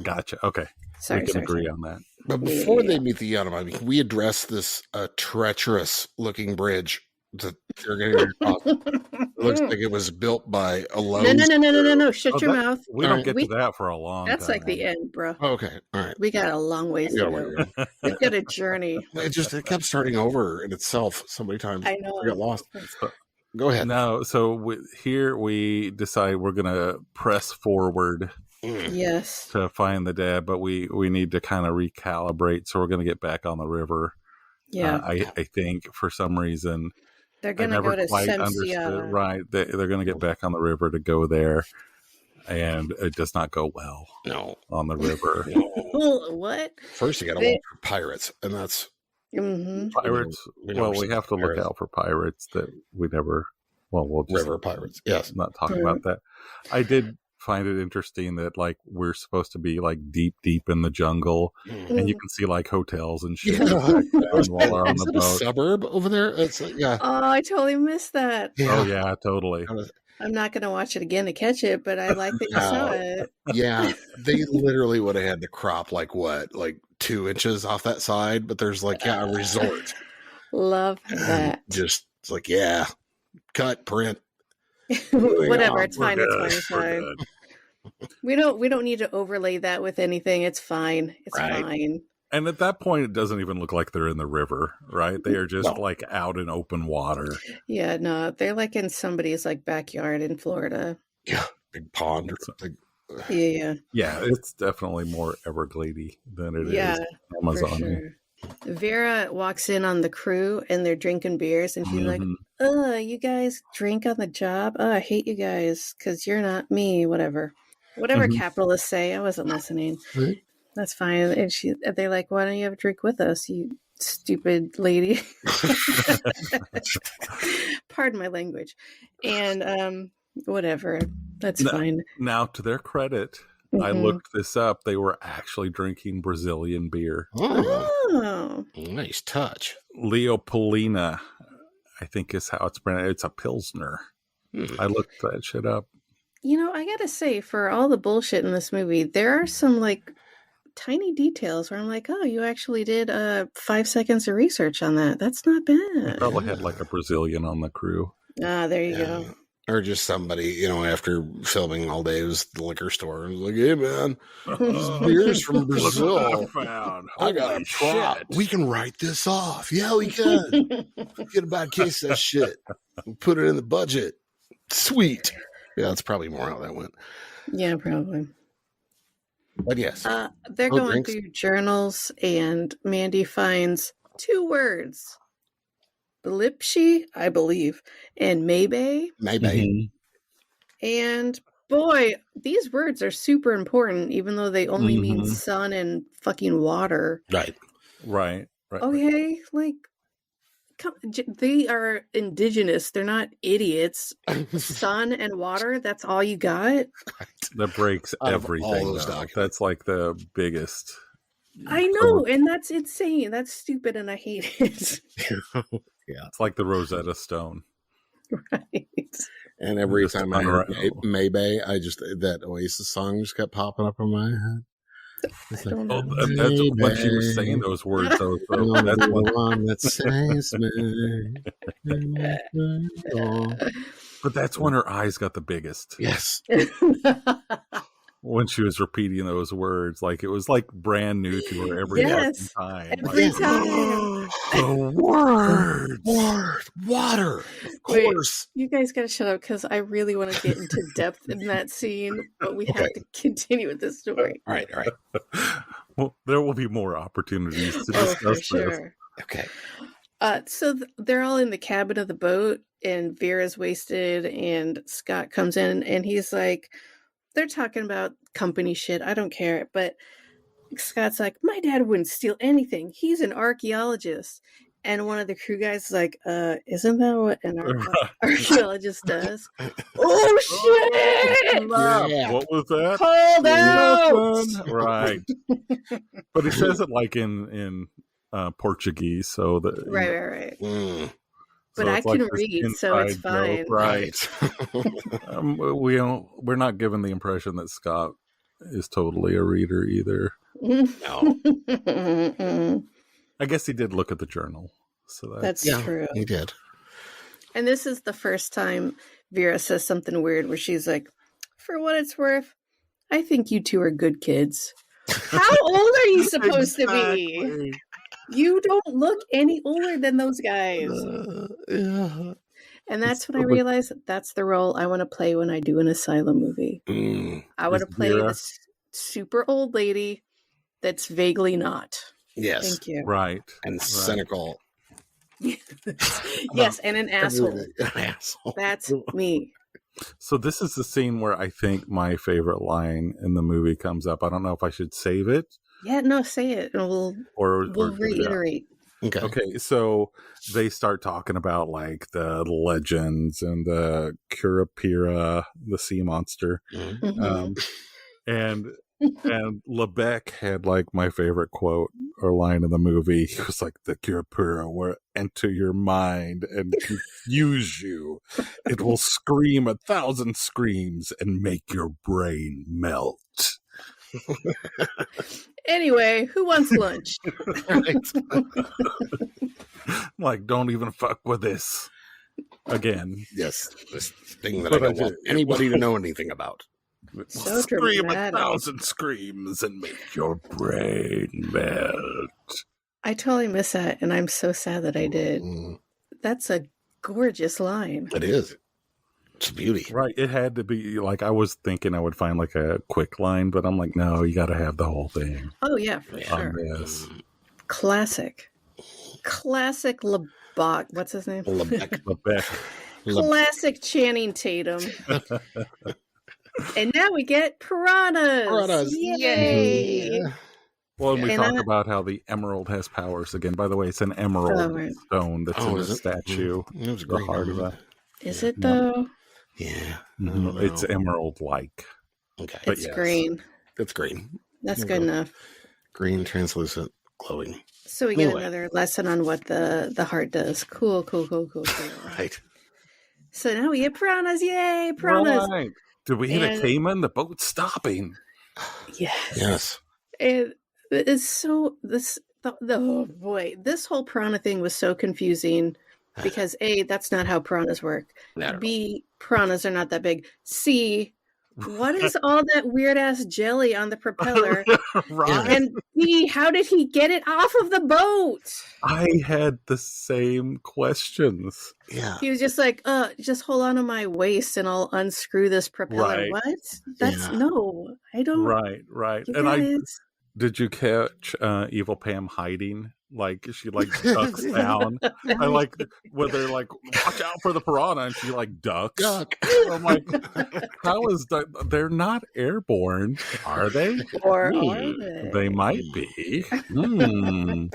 Gotcha. Okay, Sorry, we can agree on that. But before they meet the Yanomami, can we address this treacherous-looking bridge that they're going to talk? It looks like it was built by a Lowe's. No. Shut your mouth. We don't get to that for a long time. That's like the end, bro. Oh, okay. All right. We got a long ways to go. We've got a journey. It kept starting over in itself so many times. I know. I got lost. Go ahead. No, so here we decide we're going to press forward. Yes. To find the dad, but we need to kind of recalibrate. So we're going to get back on the river. Yeah. I think for some reason they're going to go to Semsia. Right. They're going to get back on the river to go there. And it does not go well. No. On the river. What? First, you got to watch for pirates, and that's pirates. We have to look out for pirates that we never. Well, we'll just river pirates. Yes, not talk about that. I did find it interesting that like we're supposed to be like deep in the jungle, and you can see like hotels and shit while we're on the boat. A suburb over there. It's Oh, I totally missed that. Yeah. Oh yeah, totally. I'm not going to watch it again to catch it, but I like that you saw it. Yeah, they literally would have had to crop like 2 inches off that side, but there's a resort. Love that. Just it's cut, print. Whatever, it's fine. It's fine. We don't need to overlay that with anything. It's fine. It's Right. fine. And at that point, it doesn't even look like they're in the river, right? They are just No. like out in open water. Yeah, no, they're like in somebody's like backyard in Florida. Yeah, big pond or something. Yeah, Yeah, it's definitely more Everglady than it yeah, is for Amazon. sure. Vera walks in on the crew and they're drinking beers, and she's like, Mhm. you guys drink on the job? I hate you guys because you're not me, whatever Mhm. capitalists say. I wasn't listening. Right. That's fine. And they're like, why don't you have a drink with us, you stupid lady? Pardon my language. And whatever. That's No. fine. Now, to their credit, I Mhm. looked this up. They were actually drinking Brazilian beer. Oh, Oh, nice touch. Leopoldina, I think is how it's pronounced. It's a Pilsner. Hmm. I looked that shit up. I gotta say, for all the bullshit in this movie, there are some like tiny details where I'm like, oh, you actually did 5 seconds of research on that. That's not They bad. probably had like a Brazilian on the crew. Ah, there you Yeah. go. Or just somebody, after filming all day, was at the liquor store and was like, hey, man, this beer's from Look what Brazil. I found. I got a Holy prop. shit. We can write this off. Yeah, we can. Get a bad case of that shit. Put it in the budget. Sweet. Yeah, that's probably more how that went. Yeah, probably. But yes. They're Oh, going drinks. through journals, and Mandy finds 2 words. Belipshi, I believe, and Maybay. Maybe. Mhm. And boy, these words are super important, even though they only mean Mhm. sun and fucking water. Right. Right. Okay, like, they are indigenous. They're not idiots. Sun and water, that's all you got? That breaks Out of everything. all those though. documents. That's like the biggest. I know, and that's insane. That's stupid, and I hate it. It's like the Rosetta Stone. Right. And every Just time I heard unravel. Maybe, that Oasis song just kept popping up in my head. It's I don't Oh, know. that's when she was saying those words. So You're that's the when, one that saves me. but that's when her eyes got the biggest. Yes. When she was repeating those words, like it was like brand new to her every Yes, fucking time. every Like, time. the words. Water. Of Wait. course. You guys gotta shut up because I really want to get into depth in that scene, but we have to continue with this story. All right. Well, there will be more opportunities to Oh, for discuss this. sure. Okay. So they're all in the cabin of the boat, and Vera's wasted, and Scott comes in, and he's like, they're talking about company shit. I don't care. But Scott's like, my dad wouldn't steal anything. He's an archaeologist. And one of the crew guys is like, isn't that what an archaeologist does? Oh, shit! Yeah. What was that? Called out! Listen. Right. But he says it like in Portuguese, so that Right. Mm, But I it's like can this read, so it's inside joke, fine. right? We're not given the impression that Scott is totally a reader either. No. I guess he did look at the journal, so That's Yeah, true. he did. And this is the first time Vera says something weird where she's like, for what it's worth, I think you two are good kids. How old are you supposed to be? Exactly. You don't look any older than those guys. Yeah. And that's when I realized that's the role I want to play when I do an asylum movie. Mm, I want to Is play Vera- this super old lady that's vaguely not. yes. Thank you. Right. And cynical. Yes, and an asshole. An asshole. That's me. So this is the scene where I think my favorite line in the movie comes up. I don't know if I should save it Yeah, no, say it, and we'll or reiterate. Okay. Okay, so they start talking about like the legends and the Curupira, the sea monster, Mhm. Mhm. and Lebec had like my favorite quote or line in the movie. He was like, "The Curupira will enter your mind and confuse you. It will scream 1,000 screams and make your brain melt." Anyway, who wants lunch? Like, don't even fuck with this again. Yes. This thing that But I I don't want did- anybody to know anything about. So Scream dramatic. 1,000 screams and make your brain melt. I totally miss that, and I'm so sad that I did. That's a gorgeous line. It is. It's a beauty. Right. It had to be like, I was thinking I would find like a quick line, but I'm like, no, you got to have the whole thing. Oh, yeah, for sure. Yes. Classic LeBach. What's his name? Lebec. Classic Channing Tatum. And now we get piranhas. Yay! Yeah. Well, and we And talk about how the emerald has powers again. By the way, it's an emerald stone that's in the statue. It was The green. heart of that. Is it though? Yeah. It's emerald-like. Okay. But It's yes. green. It's green. That's good enough. Green, translucent, glowing. So we get Anyway. another lesson on what the heart does. Cool. Right. So now we get piranhas. Yay, piranhas. Right. Did we hit a caiman? The boat's stopping. Yes. Yes. And it's so oh boy, this whole piranha thing was so confusing because A, that's not how piranhas work. Not B, piranhas are not that big. C, what is all that weird ass jelly on the propeller? Right. And D, how did he get it off of the boat? I had the same questions. Yeah. He was just like, just hold on to my waist and I'll unscrew this propeller. Right. What? That's Yeah. no, I don't. Right. You And guys, did you catch Evil Pam hiding? Like she ducks down. I like where they're like, watch out for the piranha, and she like ducks. Duck. I'm like, how is that? They're not airborne, are they? or Ooh, are they? They might be. Hmm.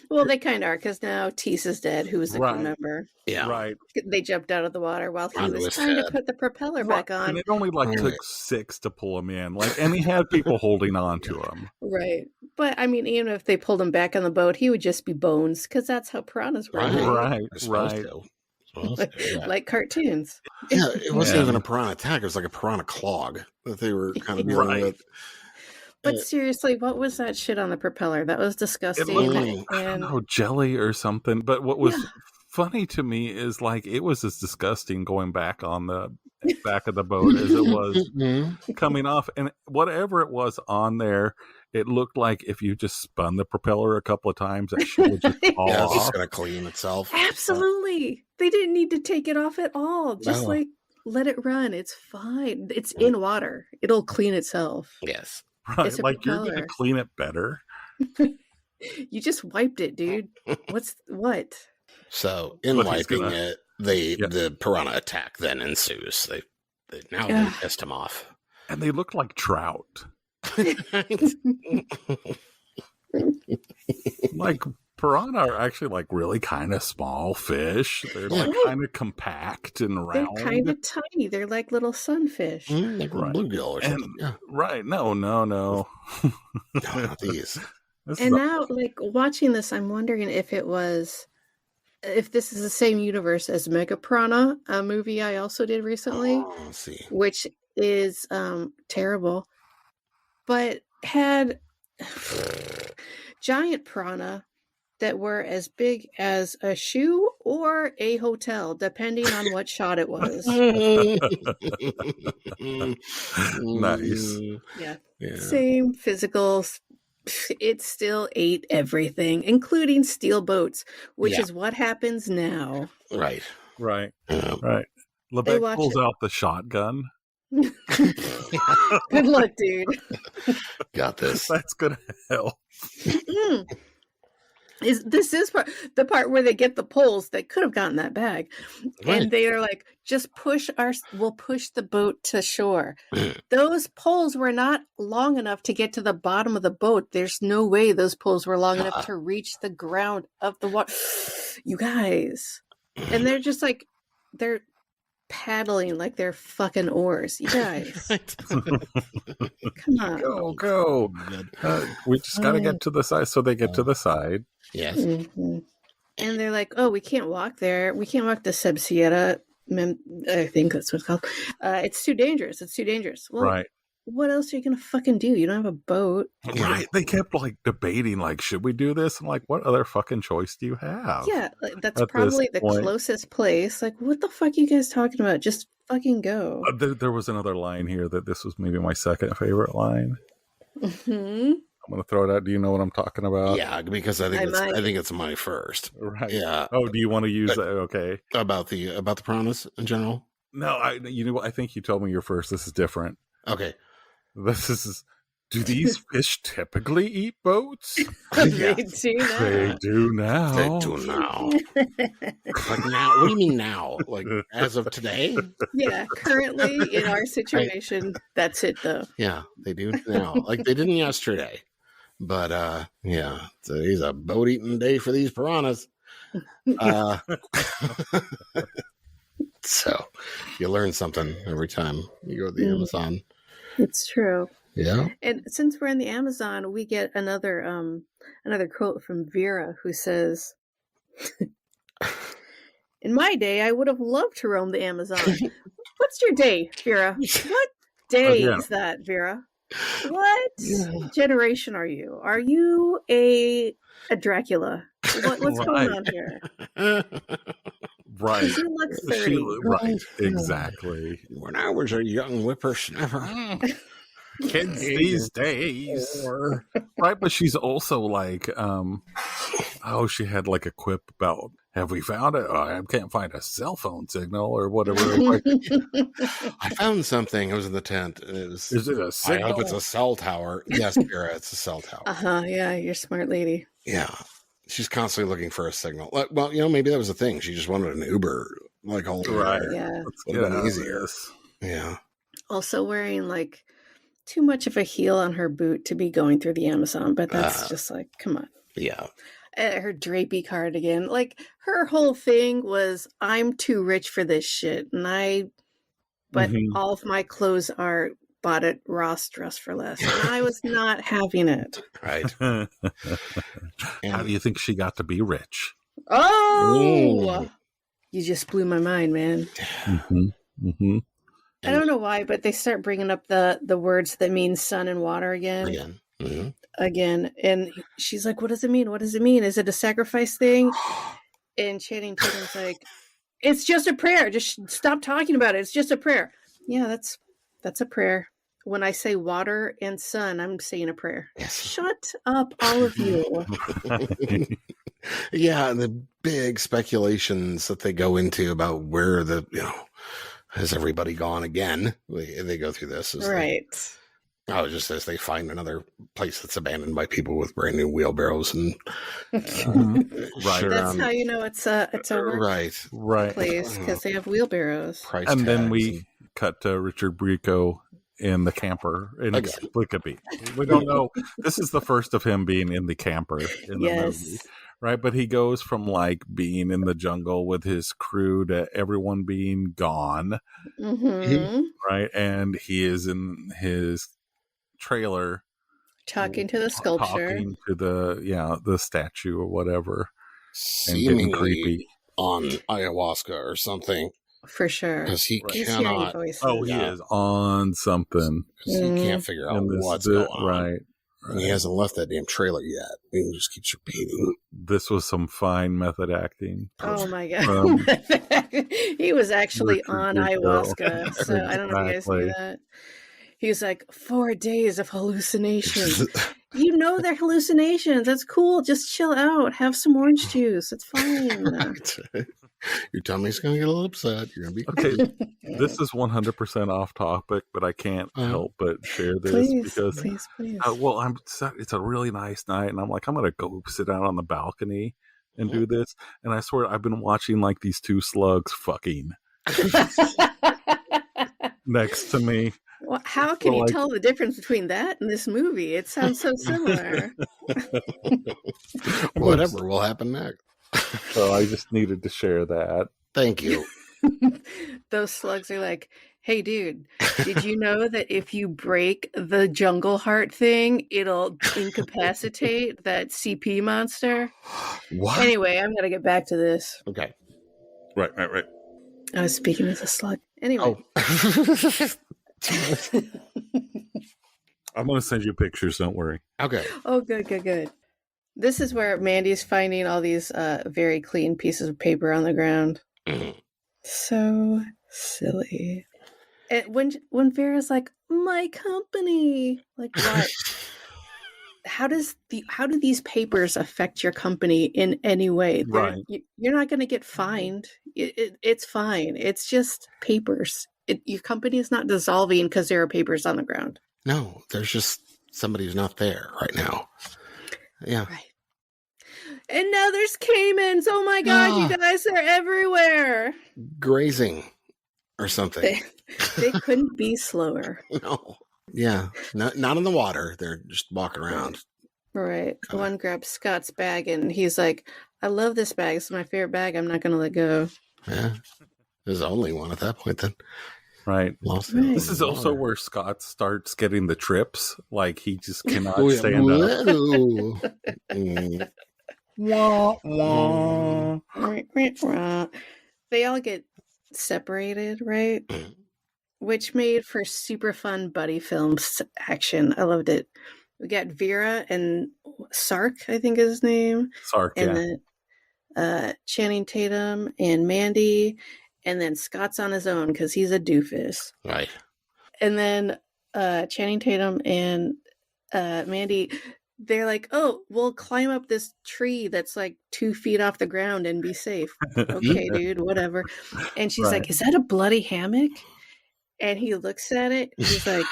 Well, they kind of are because now Tease is dead, who was the Right. crew member. Yeah. Right. They jumped out of the water while he Ronda was was trying to sad. put the propeller back And on. it only Right. took 6 to pull him in. And he had people holding on to him. Right. But I mean, even if they pulled him back on the boat, he would just be bones because that's how piranhas work. Right. Right. They're supposed Right. to. Supposed to, yeah. Like cartoons. Yeah, it wasn't Yeah. even a piranha attack. It was like a piranha clog that they were kind of dealing Right. with. But seriously, what was that shit on the propeller? That was disgusting. It looked like, I don't and know, jelly or something. But what was funny to me is like it was as disgusting going back on the back of the boat as it was Mhm. coming off. And whatever it was on there, it looked like if you just spun the propeller a couple of times, that shit would just fall Yeah, it's just off. going to clean itself. absolutely. They didn't need to take it off at all. Just No. like let it run. It's fine. It's in water. It'll clean itself. Yes. Right. It's a Like you're going propeller. to clean it better. You just wiped it, dude. What? So in But he's wiping gonna- it, Yeah. the piranha attack then ensues. They now Yeah. they pissed him off. And they look like trout. Like piranha are actually like really kind of small fish. They're like Right. kind of compact and They're round. kind of tiny. They're like little sunfish. Like a Right. bluegill or And- something. Yeah. Right. No. No, not these. This And is now, like watching this, I'm wondering if this is the same universe as Mega Piranha, a movie I also did recently, Oh, let's see. which is terrible, but had giant piranha that were as big as a shoe or a hotel, depending on what shot it was. Nice. Yeah. Yeah. Same physical. It still ate everything, including steel boats, which Yeah. is what happens now. Right. right. Yeah. Right. They Lebec watch pulls it. out the shotgun. Good luck, dude. Got this. That's gonna help. This is the part where they get the poles. They could have gotten that bag, Right. and they are like, "Just we'll push the boat to shore." Those poles were not long enough to get to the bottom of the boat. There's no way those poles were long enough to reach the ground of the water. You guys, and they're just like they're paddling like they're fucking oars. You guys, come on. Go. Good. We just gotta get to the side. So they get to the side. Yes. Mhm. And they're like, "Oh, we can't walk there. We can't walk the Subsierra. I think that's what it's called. It's too dangerous. It's too dangerous." Well, Right. what else are you gonna fucking do? You don't have a boat. Right. They kept like debating, like, should we do this? And like, what other fucking choice do you have? Yeah, like, that's At this probably the point. closest place. Like, what the fuck are you guys talking about? Just fucking go. There was another line here that this was maybe my second favorite line. Mm-hmm. I'm going to throw it out. Do you know what I'm talking about? Yeah, because I think it's my first. Right. Yeah. Oh, do you want to use that? Okay. About the piranhas in general? No, I think you told me your first. This is different. Okay. This is. Do these fish typically eat boats? They do now. They do now. They do now. Like now? What do you mean now? Like as of today? Yeah, currently in our situation, that's it though. Yeah, they do now. Like they didn't yesterday. But yeah, today's a boat eating day for these piranhas. So you learn something every time you go to the Amazon. It's true. Yeah. And since we're in the Amazon, we get another quote from Vera, who says, "In my day, I would have loved to roam the Amazon." What's your day, Vera? What day is that, Vera? What generation are you? Are you a Dracula? What's going on here? Right. You look 30. Right. Exactly. When I was a young whippersnapper. Kids these days. Right, but she's also like, she had like a quip about, have we found it? I can't find a cell phone signal or whatever. Like, I found something. It was in the tent. Is it a signal? I hope it's a cell tower. Yes, Vera, it's a cell tower. Yeah, you're a smart lady. Yeah. She's constantly looking for a signal. Well, maybe that was the thing. She just wanted an Uber, like all right. Yeah. Would have been easier. Yeah. Also wearing like too much of a heel on her boot to be going through the Amazon, but that's just like, come on. Yeah. Her drapey cardigan, like her whole thing was, I'm too rich for this shit, but all of my clothes are bought at Ross Dress for Less, and I was not having it. Right. How do you think she got to be rich? Oh, you just blew my mind, man. I don't know why, but they start bringing up the words that mean sun and water again. Again. And she's like, what does it mean? What does it mean? Is it a sacrifice thing? And Channing Tatum's like, it's just a prayer. Just stop talking about it. It's just a prayer. Yeah, that's a prayer. When I say water and sun, I'm saying a prayer. Yes. Shut up, all of you. Yeah, and the big speculations that they go into about where has everybody gone again? They go through this. Right. Just as they find another place that's abandoned by people with brand new wheelbarrows and right. That's how you know it's a right place, because they have wheelbarrows. And then we cut to Richard Grieco in the camper inexplicably. We don't know. This is the first of him being in the camper in the movie. Right, but he goes from like being in the jungle with his crew to everyone being gone. Right, and he is in his trailer talking to the sculpture, talking to the statue or whatever, seemingly and getting creepy on ayahuasca or something. For sure, because he cannot. Oh, he is on something. Because he can't figure out what's going on. Right. And he hasn't left that damn trailer yet. He just keeps repeating. This was some fine method acting. Oh my god, he was actually on ayahuasca. So I don't know if you guys knew that. He was like, 4 days of hallucinations. You know they're hallucinations. That's cool. Just chill out. Have some orange juice. It's fine. Your tummy's going to get a little upset. You're going to be okay. This is 100% off topic, but I can't help but share this because, please. It's a really nice night, and I'm like, I'm going to go sit out on the balcony and do this. And I swear, I've been watching like these two slugs fucking next to me. Well, how can you tell the difference between that and this movie? It sounds so similar. Whatever will happen next. So I just needed to share that. Thank you. Those slugs are like, hey, dude, did you know that if you break the jungle heart thing, it'll incapacitate that CP monster? What? Anyway, I'm going to get back to this. Okay. Right. I was speaking as a slug. Anyway. Oh. I'm going to send you pictures. Don't worry. Okay. Oh, good. This is where Mandy's finding all these very clean pieces of paper on the ground. So Silly. And when Vera's like, my company, like what? How do these papers affect your company in any way? Right. You're not going to get fined. It's fine. It's just papers. Your company is not dissolving because there are papers on the ground. No, there's just somebody who's not there right now. Yeah. Right. And now there's caimans. Oh my God, you guys are everywhere. Grazing or something. They couldn't be slower. No. Yeah. Not in the water. They're just walking around. Right. One grabs Scott's bag and he's like, I love this bag. It's my favorite bag. I'm not going to let go. Yeah. There's only one at that point then. Right. This is also where Scott starts getting the trips. Like he just cannot stand up. Wah, wah. They all get separated, right? Which made for super fun buddy films action. I loved it. We got Vera and Sark, I think is his name. Sark, and then Channing Tatum and Mandy. And then Scott's on his own because he's a doofus. Right. And then Channing Tatum and Mandy, they're like, oh, we'll climb up this tree that's like 2 feet off the ground and be safe. Okay, dude, whatever. And she's like, is that a bloody hammock? And he looks at it. He's like,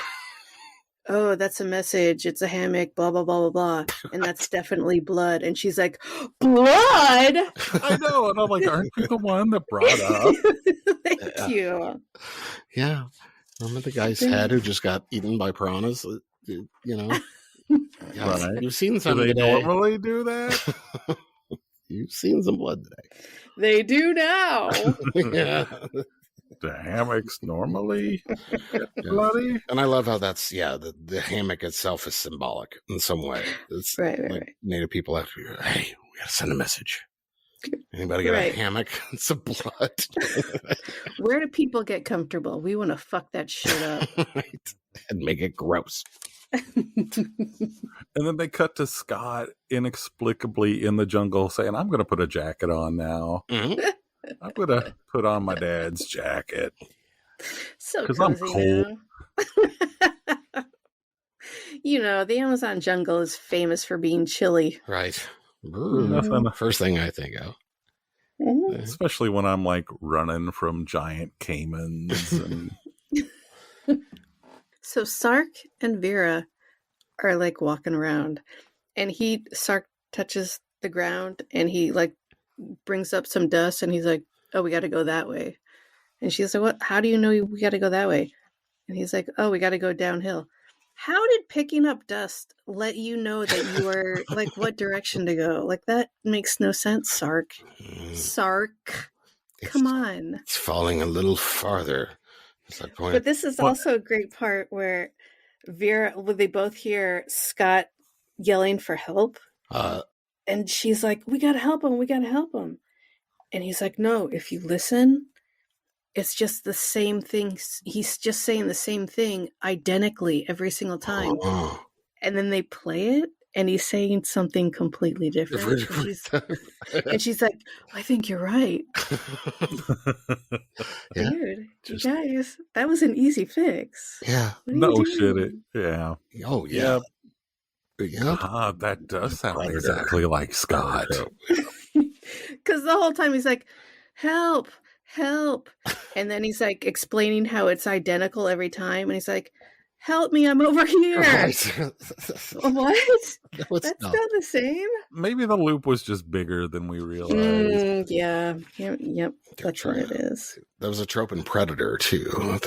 oh, that's a message. It's a hammock, blah, blah, blah, blah, blah. And that's definitely blood. And she's like, blood? I know. And I'm like, aren't you the one that brought up? Thank you. Yeah. Remember the guy's head who just got eaten by piranhas? You know? Yeah, right. You've seen some Do they today. normally do that? You've seen some blood today. They do now. Yeah. The hammocks normally bloody. And I love how that's, the hammock itself is symbolic in some way. It's right. Native people have to be, hey, we got to send a message. Anybody got a hammock and some blood? Where do people get comfortable? We want to fuck that shit up. Right. And make it gross. And then they cut to Scott inexplicably in the jungle saying, I'm going to put a jacket on now. Mm-hmm. I'm going to put on my dad's jacket. So because I'm cold. You know, the Amazon jungle is famous for being chilly. Right. Nothing. First thing I think of. Mm-hmm. Especially when I'm like running from giant caimans. And... So Sark and Vera are like walking around, and Sark touches the ground and he like brings up some dust and he's like, oh, we got to go that way. And she's like, what? How do you know we got to go that way? And he's like, oh, we got to go downhill. How did picking up dust let you know that you were like what direction to go? Like that makes no sense, Sark. Sark, come on. It's falling a little farther. But this is also a great part where they both hear Scott yelling for help. And she's like, we got to help him. We got to help him. And he's like, no, if you listen, it's just the same thing. He's just saying the same thing identically every single time. And then they play it and he's saying something completely different. And she's like, I think you're right. Dude, you guys, that was an easy fix. Yeah. No shit. Yeah. Oh, yeah. Yeah. That does sound exactly like Scott. Because the whole time he's like, help. And then he's like explaining how it's identical every time. And he's like, help me, I'm over here. Right. What? That's not the same? Maybe the loop was just bigger than we realized. Yep. That's what it is. That was a trope in Predator, too.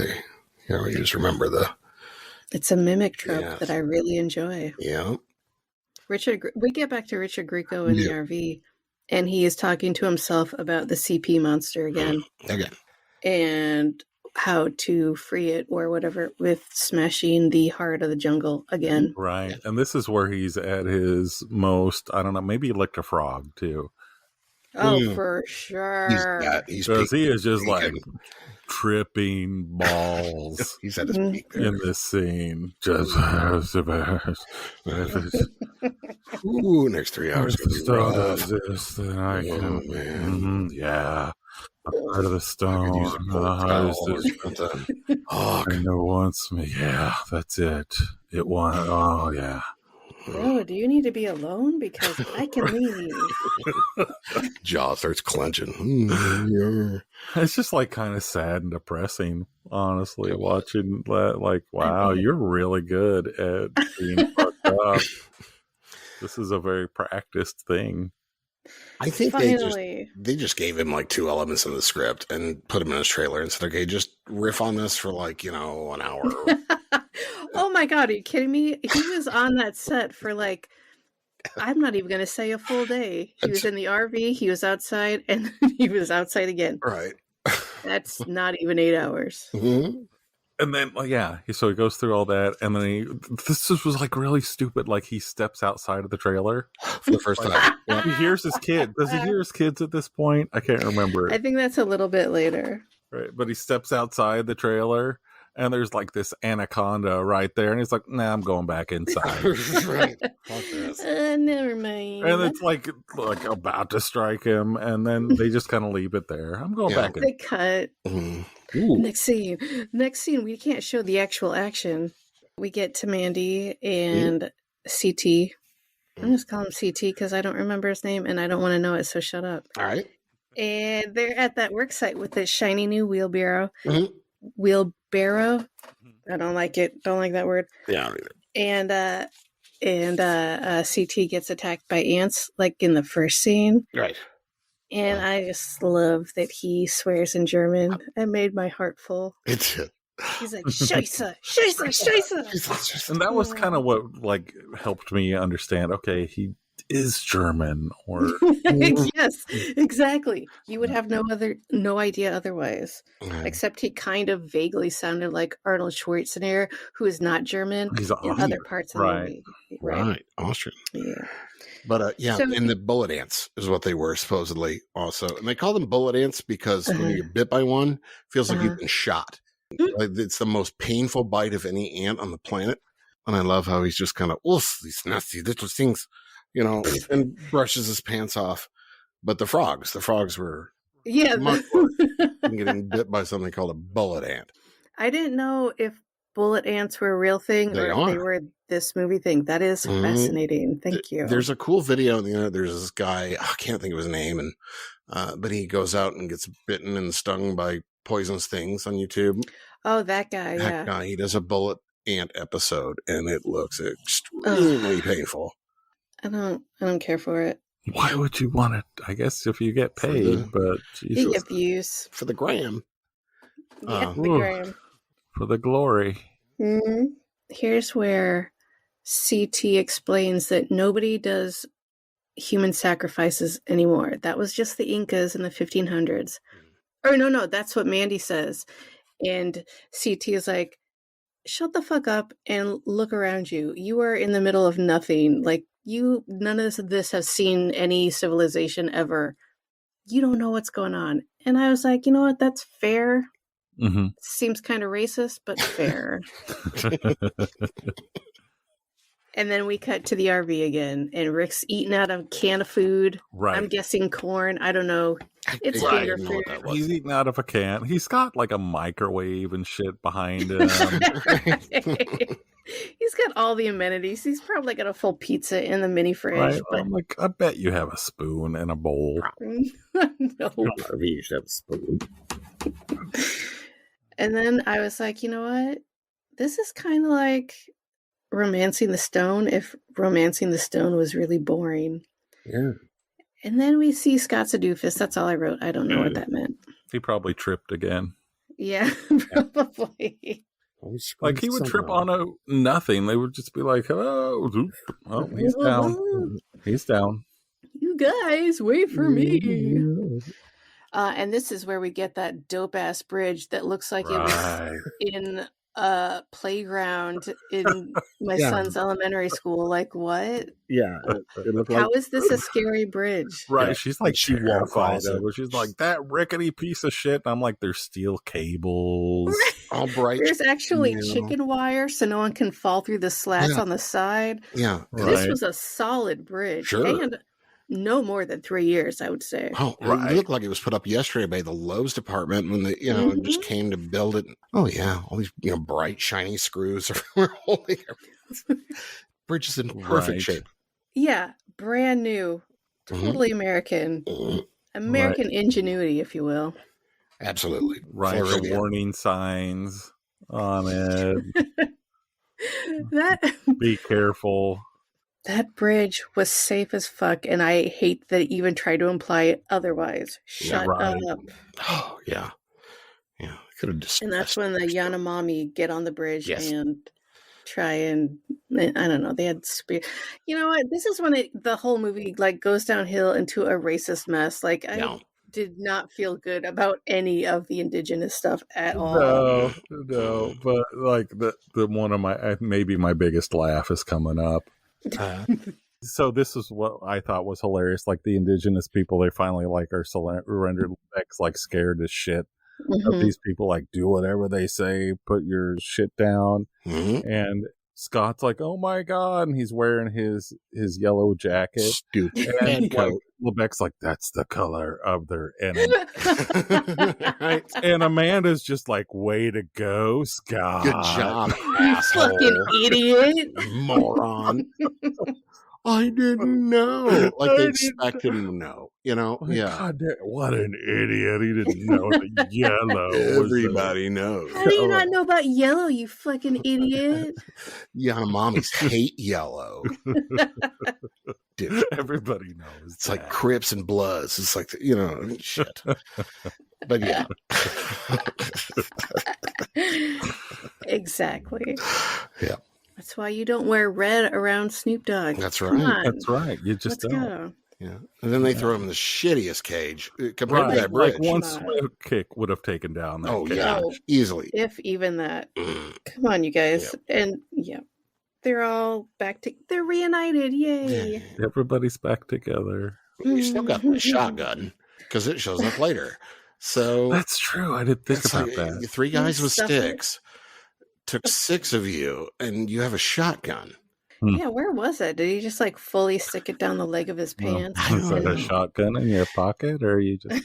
You just remember It's a mimic trope that I really enjoy. Yeah. We get back to Richard Grieco in the RV, and he is talking to himself about the CP monster again. And how to free it or whatever with smashing the heart of the jungle again. Right. And this is where he's at his most, I don't know, maybe he licked a frog too. Oh, for sure. Because he is just like tripping balls. He's at his peak there. In this scene. Just ooh, next 3 hours. This, then I can, yeah. Heart of the stone. use a The cold heart towel is or the something. Oh, and it wants me. Yeah, that's it. It won. Oh yeah. Bro, do you need to be alone? Because I can leave. jaw starts clenching. It's just like kind of sad and depressing, honestly, watching that. Like, wow, mean- you're really good at being fucked up. This is a very practiced thing. I think Finally. they just gave him like 2 elements in the script and put him in his trailer and said, okay, just riff on this for like, an hour. Oh my God, are you kidding me? He was on that set for like, I'm not even going to say a full day. He was in the RV, he was outside, and he was outside again. Right. That's not even 8 hours. Mm-hmm. And then, so he goes through all that, and then this was like really stupid. Like he steps outside of the trailer For the first time. He hears his kid. Does he hear his kids at this point? I can't remember. I think that's a little bit later. Right, but he steps outside the trailer, and there's like this anaconda right there, and he's like, "Nah, I'm going back inside." Right. Fuck this. Never mind. And it's like about to strike him, and then they just kind of leave it there. I'm going back in. They cut. Mm. Next scene, we can't show the actual action. We get to Mandy and CT. I'm just calling him CT because I don't remember his name and I don't want to know it, so shut up. All right. And they're at that work site with this shiny new wheelbarrow. Mhm. Wheelbarrow? I don't like it. Don't like that word. Yeah, I don't either. And CT gets attacked by ants, like in the first scene. Right. And I just love that he swears in German. It made my heart full. It's He's like, Scheisse, Scheisse, Scheisse. And that was kind of what like helped me understand. Okay, he is German, or Yes, exactly. You would have no idea otherwise. Right. Except he kind of vaguely sounded like Arnold Schwarzenegger, who is not German He's in Austrian, other parts of the movie. Right. Austrian. Yeah. But So- and the bullet ants is what they were supposedly also. And they call them bullet ants because when you get bit by one, it feels like you've been shot. Like it's the most painful bite of any ant on the planet. And I love how he's just kind of, these nasty little things, and brushes his pants off. But the frogs were Yeah. much worse than getting bit by something called a bullet ant. I didn't know if bullet ants were a real thing They or if they are. were this movie thing. That is fascinating. Thank you. There's a cool video on the internet. There's this guy, I can't think of his name, and but he goes out and gets bitten and stung by poisonous things on YouTube. Oh, that guy. That Yeah. guy, he does a bullet ant episode, and it looks extremely painful. I don't care for it. why would you want it? I guess if you get For paid, the- but You Jesus, get views. For the gram. Yeah, the Ooh. gram. for the glory. Mhm. Here's where CT explains that nobody does human sacrifices anymore. That was just the Incas in the 1500s. Or no, that's what Mandy says. And CT is like, shut the fuck up and look around you. You are in the middle of nothing. Like, none of this has seen any civilization ever. You don't know what's going on. And I was like, you know what? That's fair. Mm-hmm. Seems kind of racist, but fair. And then we cut to the RV again, and Rick's eating out of a can of food. Right. I'm guessing corn. I don't know. It's I finger didn't know what food. that was. He's eating out of a can. He's got like a microwave and shit behind him. He's got all the amenities. He's probably got a full pizza in the mini fridge. Right? But I'm like, I bet you have a spoon and a bowl. no. You should have a spoon. And then I was like, you know what? This is kind of like Romancing the Stone if Romancing the Stone was really boring. Yeah. And then we see Scott's a doofus. That's all I wrote. I don't know what that meant. He probably tripped again. Yeah, probably. Like he would trip on a nothing. They would just be like, "Hello, zoop. Oh, he's down. He's down." You guys, wait for me. And this is where we get that dope ass bridge that looks like it was Right. in a playground in my Yeah. son's elementary school. Like, what? Yeah. It looked How is this a scary bridge? Right. Yeah. She's Like like she terrified walks of it. She's like, that rickety piece of shit. And I'm like, there's steel cables. all bright. There's actually you know. chicken wire so no one can fall through the slats Yeah. on the side. Yeah. Right. This was a solid bridge. Sure. And no more than 3 years, I would say. Oh, Right. it looked like it was put up yesterday by the Lowe's department when they, just came to build it. Oh yeah, all these bright, shiny screws are holding everything. Bridge is in perfect shape. Yeah, brand new, totally American, American ingenuity, if you will. Absolutely, Right. The warning signs on it. Be careful. That bridge was safe as fuck, and I hate that it even tried to imply otherwise. Shut up. Oh, yeah. Yeah. Could have And that's when the Yanomami get on the bridge and try and, I don't know, they had spear. You know what? This is when the whole movie like goes downhill into a racist mess. Like, I did not feel good about any of the indigenous stuff at all. No. But like the one of my, maybe my biggest laugh is coming up. So this is what I thought was hilarious. Like the indigenous people, they finally like are surrendered. Beck's like scared as shit of these people. Like, do whatever they say. Put your shit down. And Scott's like, "Oh my god!" And he's wearing his yellow jacket. Stupid. And like, Lebeck's like, "That's the color of their enemy." Right? And Amanda's just like, "Way to go, Scott! Good job, You asshole. fucking idiot, moron." I didn't know. Like they expect him to know, God, what an idiot! He didn't know the yellow. Everybody knows. How do you not know about yellow, you fucking idiot? Yanomamis hate yellow. Dude, everybody knows. It's like Crips and Bloods. It's like shit. But yeah. Exactly. Yeah. That's why you don't wear red around Snoop Dogg. That's right. That's right. You just don't. Go. Yeah. And then they throw him in the shittiest cage compared to that bridge. Like one swift kick would have taken down that cage. Yeah. Easily. If even that. Come on, you guys. Yep. And they're all back they're reunited. Yay. Yeah. Everybody's back together. You still got the shotgun because it shows up later. So that's true. I didn't think about that. 3 guys with sticks. Took 6 of you, and you have a shotgun. Yeah, where was it? Did he just like fully stick it down the leg of his pants? Is that a shotgun in your pocket, or are you just?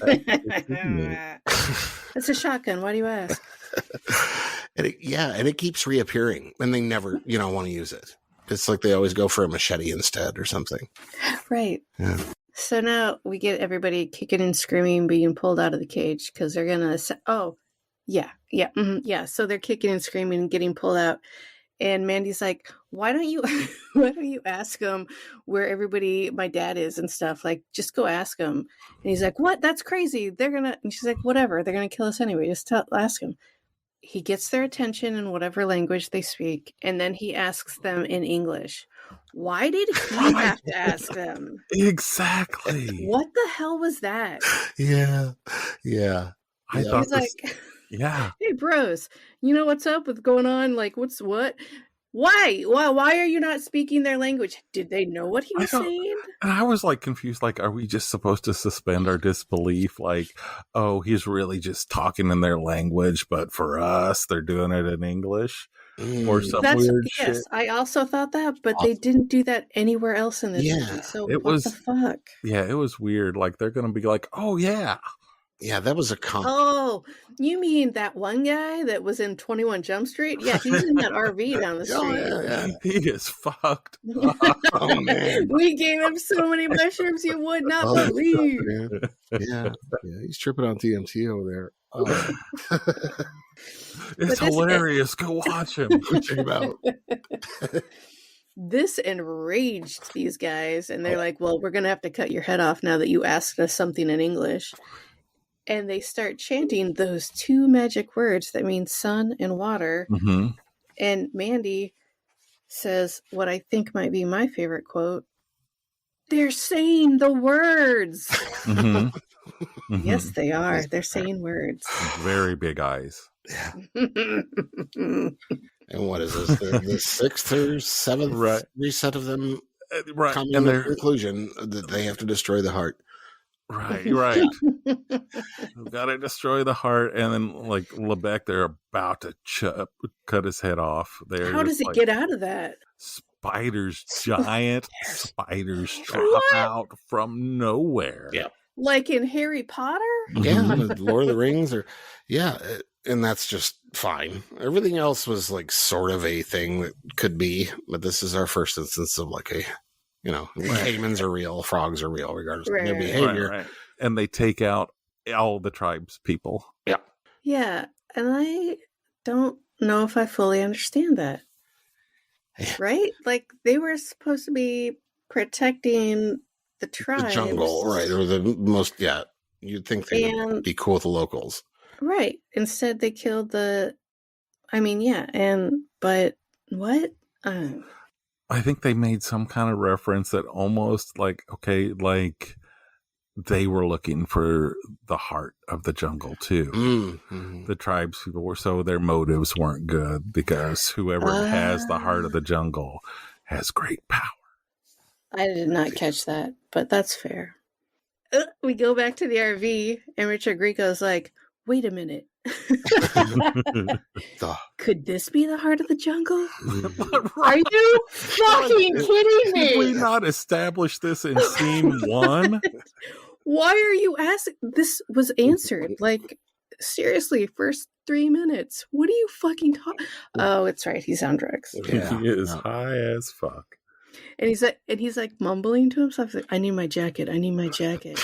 It's a shotgun. Why do you ask? And it keeps reappearing, and they never, want to use it. It's like they always go for a machete instead, or something. Right. Yeah. So now we get everybody kicking and screaming, being pulled out of the cage because they're gonna. Yeah. So they're kicking and screaming and getting pulled out. And Mandy's like, why don't you ask them where my dad is and stuff? Like, just go ask them. And he's like, what? That's crazy. And she's like, whatever. They're going to kill us anyway. Just ask him. He gets their attention in whatever language they speak. And then he asks them in English. Why did he have to ask them? Exactly. What the hell was that? Yeah. I thought yeah. Hey, bros, you know what's up with going on? Like, what? Why are you not speaking their language? Did they know what he was saying? And I was like confused. Like, are we just supposed to suspend our disbelief? Like, oh, he's really just talking in their language, but for us, they're doing it in English or some weird shit. Yes, I also thought that, but they didn't do that anywhere else in this movie. So what the fuck? Yeah, it was weird. Like, they're going to be like, oh, yeah. Yeah, that was a Oh, you mean that one guy that was in 21 Jump Street? Yeah, he's in that RV down the street. Yeah. He is fucked. Oh, man. We gave him so many mushrooms you would not believe. Yeah, he's tripping on DMT over there. It's hilarious. Go watch him. Check him out. This enraged these guys, and they're like, well, we're going to have to cut your head off now that you asked us something in English. And they start chanting those 2 magic words that mean sun and water. Mm-hmm. And Mandy says what I think might be my favorite quote. They're saying the words. Mm-hmm. Mm-hmm. Yes, they are. They're saying words. Very big eyes. Yeah. And what is this? The 6th or 7th reset of them coming to the conclusion that they have to destroy the heart. Right. We've got to destroy the heart, and then like Lebec, they're about to cut his head off. How does he get out of that? giant spiders drop out from nowhere. Yeah. Like in Harry Potter? Yeah, Lord of the Rings, and that's just fine. Everything else was like sort of a thing that could be, but this is our first instance of like a, caimans are real, frogs are real, regardless of their behavior. Right. And they take out all the tribes people. Yeah. Yeah, and I don't know if I fully understand that. Right? Like, they were supposed to be protecting the tribes. The jungle, right, or the most, you'd think they would be cool with the locals. Right. Instead, they killed but what? I think they made some kind of reference that almost like they were looking for the heart of the jungle too. Mm-hmm. The tribes people were, so their motives weren't good because whoever has the heart of the jungle has great power. I did not catch that, but that's fair. We go back to the RV, and Richard Grieco's like, wait a minute. Could this be the heart of the jungle? Are you fucking kidding me? Did we not establish this in scene 1? Why are you asking? This was answered. Like, seriously, first 3 minutes. What are you fucking talking? Oh, it's right. He's on drugs. Yeah, he is high as fuck. And he's like mumbling to himself, like, I need my jacket. I need my jacket.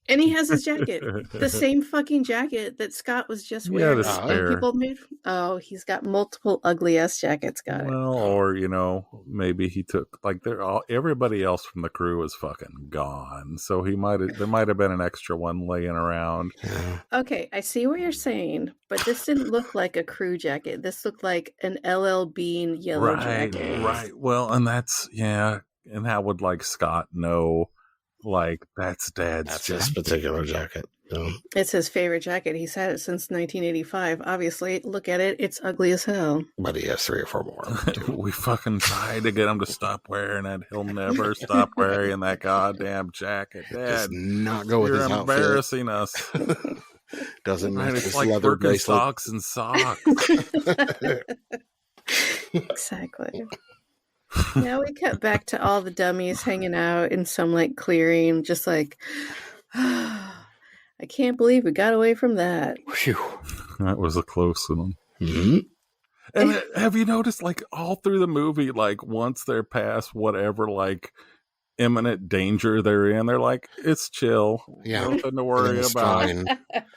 And he has his jacket. The same fucking jacket that Scott was just wearing. People made. Oh, he's got multiple ugly ass jackets, got it. Well, or, maybe he took, like, everybody else from the crew was fucking gone. So there might have been an extra one laying around. Okay, I see what you're saying, but this didn't look like a crew jacket. This looked like an LL Bean yellow jacket. Right. Well, and and how would, like, Scott know? Like, that's Dad's jacket. His particular jacket. It's his favorite jacket. He's had it since 1985. Obviously, look at it. It's ugly as hell. But he has 3 or 4 more. We fucking tried to get him to stop wearing it. He'll never stop wearing that goddamn jacket. Dad, does not go with his outfit. You're embarrassing us. Doesn't match his like leather bracelet. Socks and socks. Exactly. Now we cut back to all the dummies hanging out in some like clearing, just like, I can't believe we got away from that. Whew. That was a close one. Mm-hmm. And have you noticed, like, all through the movie, like, once they're past whatever, like, imminent danger they're in, they're like, it's chill. Yeah. Nothing to worry about. Fine.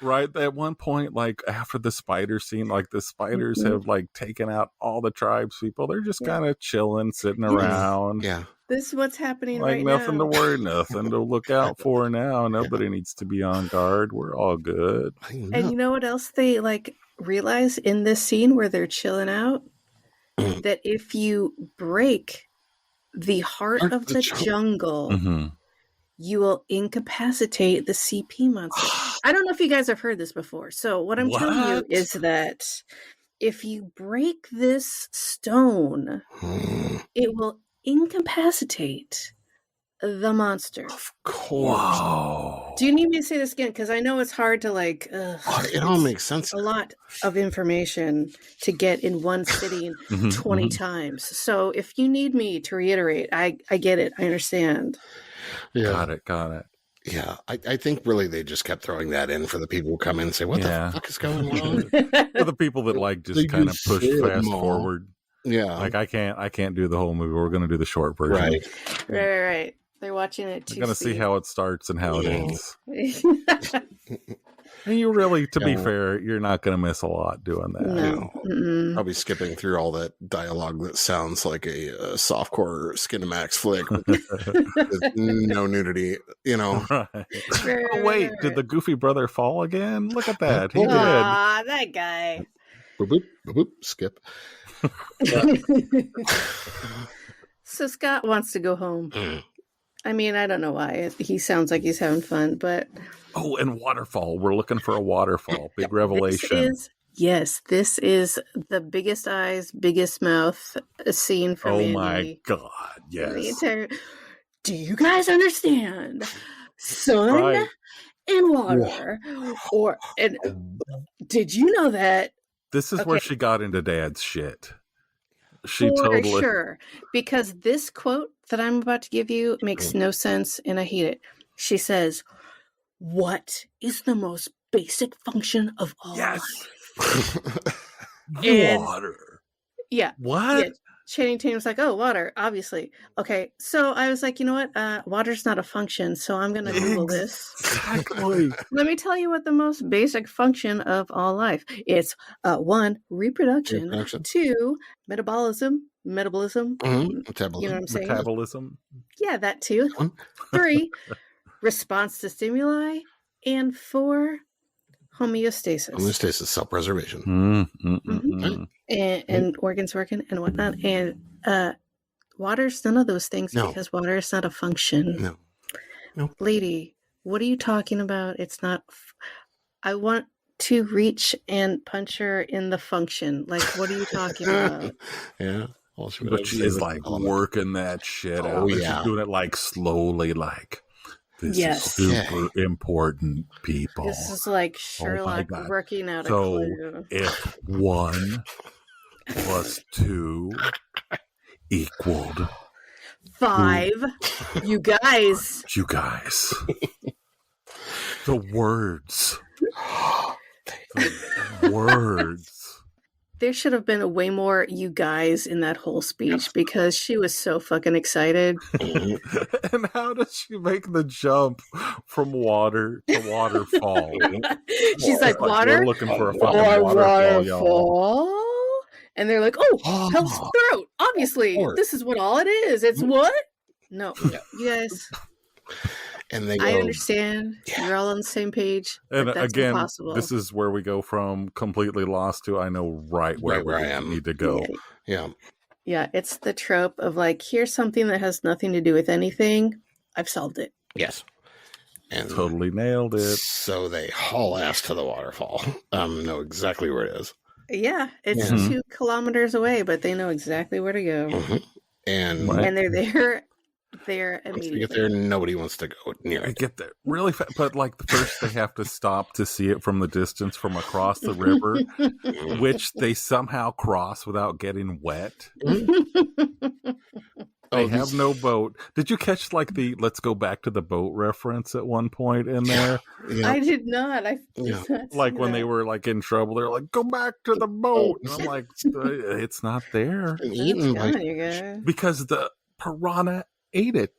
Right? At one point, like, after the spider scene, like, the spiders have, like, taken out all the tribes people. They're just kind of chilling, sitting around. Yeah. This is what's happening like, right now. nothing to worry, nothing to look out for now. Nobody needs to be on guard. We're all good. And you know what else they, like, realize in this scene where they're chilling out? That if you break the heart of the jungle, Mm-hmm. you will incapacitate the CP monster. I don't know if you guys have heard this before. So what I'm telling you is that if you break this stone, it will incapacitate the monster. Of course. Whoa. Do you need me to say this again? Because I know it's hard to like. It all makes sense. A lot of information to get in one sitting 20 times. So if you need me to reiterate, I get it. I understand. Yeah. Got it. Yeah, I think really they just kept throwing that in for the people who come in and say, what the fuck is going on? For the people that like just kind of push fast forward. Yeah. Like, I can't do the whole movie. We're going to do the short version. Right. They're watching it too. We're going to see how it starts and how it ends. And you really, to be fair, you're not going to miss a lot doing that. No. I'll be skipping through all that dialogue that sounds like a softcore Skinamax flick with no nudity, Right. Oh, wait, did the Goofy brother fall again? Look at that. He did. Aw, that guy. Boop, boop, boop, boop, skip. So Scott wants to go home. I mean, I don't know why. He sounds like he's having fun, but... Oh, and waterfall. We're looking for a waterfall. Big revelation. This is the biggest eyes, biggest mouth scene for me. Oh my God, yes. Do you guys understand? Sun and water. And did you know that? This is where she got into Dad's shit. She For totally. sure. Because this quote that I'm about to give you makes no sense and I hate it. She says, "What is the most basic function of all Yes. life?" And Water. yeah. What? Yeah. Channing Tatum's like, "Oh, water, obviously." Okay, so I was like, you know what? Water's not a function, so I'm going to Google this. Exactly. Let me tell you what the most basic function of all life. It's 1, reproduction. Reproduction. 2, metabolism. Metabolism. You know what I'm saying? Metabolism. Yeah, that too. 3, response to stimuli. And 4, homeostasis. Homeostasis, self-preservation. And organs working and whatnot. And water's none of those things No. because water is not a function. No. Lady, what are you talking about? It's not. I want to reach and punch her in the function. Like, what are you talking about? Yeah. But she's like working that shit out. And she's doing it like slowly, like this is super important, people. This is like Sherlock working out a clue. If 1 + 2 equaled 5, you guys. You guys. The words. The words. There should have been way more "you guys" in that whole speech because she was so fucking excited. And how does she make the jump from water to waterfall? She's like, "Water? We're looking for a fucking waterfall, y'all." And they're like, "Oh, helps throat. Obviously, this is what all it is. It's what?" No, you guys. And they go, I understand. You're all on the same page. And but that's again, impossible. this is where we go from completely lost to I know right where I am. Need to go. Yeah, it's the trope of like, here's something that has nothing to do with anything. I've solved it. Yes. And totally nailed it. So they haul ass to the waterfall. Know exactly where it is. Yeah, it's 2 kilometers away, but they know exactly where to go. And they're there. They're immediately. Once they get there, nobody wants to go near it. They get there really fast, but like first they have to stop to see it from the distance from across the river, which they somehow cross without getting wet. They have no boat. Did you catch like the "let's go back to the boat" reference at one point in there? I did not. Like when they were like in trouble, they're like, "Go back to the boat," and I'm like, "It's not there." Because the piranha ate it.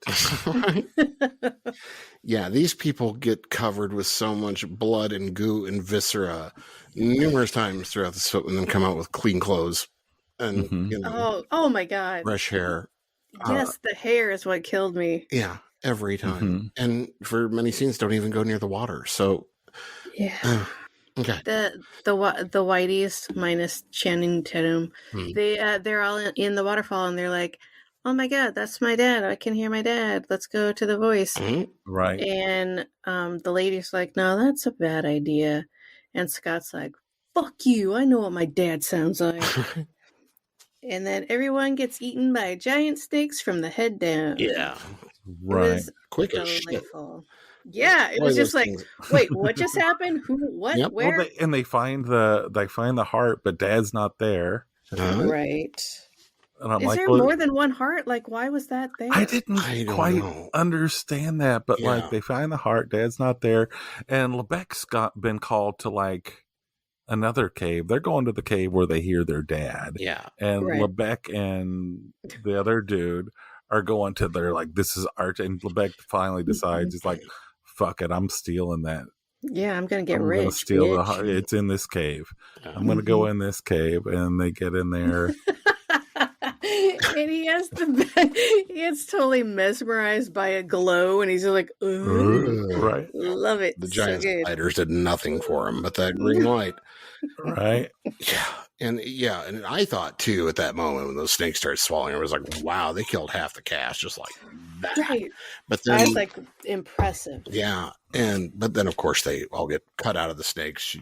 Yeah, these people get covered with so much blood and goo and viscera numerous times throughout the film, and then come out with clean clothes and oh my god, fresh hair. Yes, the hair is what killed me. Yeah, every time. And for many scenes, don't even go near the water. So okay. The whiteys minus Channing Tatum, they're all in the waterfall, and they're like, "Oh my god, that's my dad! I can hear my dad. Let's go to the voice." Right. And the lady's like, "No, that's a bad idea." And Scott's like, "Fuck you! I know what my dad sounds like." And then everyone gets eaten by giant snakes from the head down. Yeah, right. Quick as shit. Yeah, it was just like, wait, what just happened? Who? What? Yep. Where? Well, and they find the heart, but Dad's not there. Right. And I'm Is like, there more than one heart? Like, why was that there? I don't quite understand that, but like they find the heart, Dad's not there, and Lebec's been called to like another cave. They're going to the cave where they hear their dad. Yeah. And Lebec and the other dude are going to their like, this is art. And Lebec finally decides, he's like, fuck it, I'm stealing that. Yeah, I'm going to get I'm rich. Gonna steal the heart. It's in this cave. I'm going to go in this cave. And they get in there. And he gets totally mesmerized by a glow, and he's like, "Ooh, right, love it." The giant spiders did nothing for him, but that green light, right? And I thought too at that moment when those snakes started swallowing, I was like, "Wow, they killed half the cast just like that." Right. But then I was like, impressive. Yeah, but then of course they all get cut out of the snakes.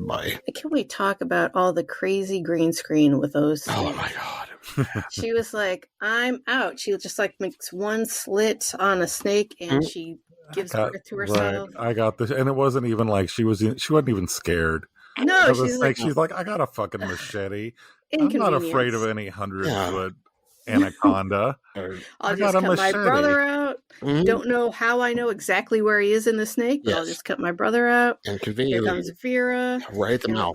By. Can we talk about all the crazy green screen with those snakes? Oh my god. She was like, "I'm out." She just like makes one slit on a snake, and she gives birth to herself. Right. I got this, and it wasn't even like she wasn't even scared. No, she's like, "I got a fucking machete." I'm not afraid of any 100-foot anaconda. I'll I just got a cut my machete. brother out. Don't know how I know exactly where he is in the snake, but I'll just cut my brother out. And Here conveniently, comes Vera. right at the And mouth.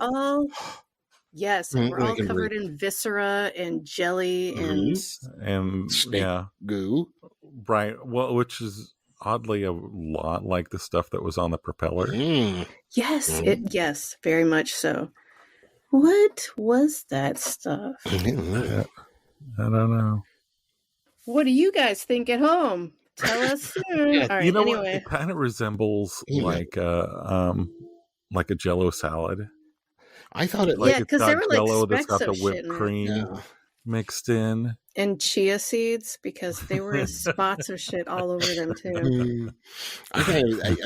we're all covered in viscera and jelly and snake goo. Right. Well, which is oddly a lot like the stuff that was on the propeller. Yes, yes, very much so. What was that stuff? I don't know. What do you guys think at home? Tell us soon. All right, you know anyway. what? It kind of resembles like a Jell-O salad. I thought it because there were like Jell-O specks that's got of the whipped shit cream mixed in, and chia seeds because they were spots of shit all over them too. I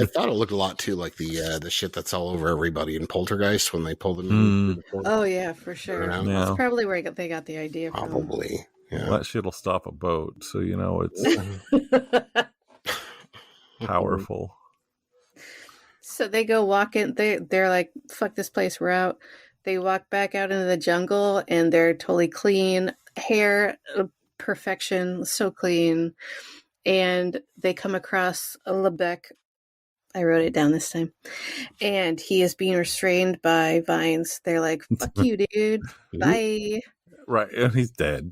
thought it looked a lot too like the shit that's all over everybody in Poltergeist when they pull them. Oh yeah, for sure. That's probably where they got the idea from. Probably. Yeah. Well, that shit'll stop a boat, so you know it's powerful. So they go walking. They're like, "Fuck this place, we're out." They walk back out into the jungle, and they're totally clean. Hair, perfection, so clean. And they come across a Lebec. I wrote it down this time. And he is being restrained by vines. They're like, "Fuck you, dude. Bye." Right, and he's dead.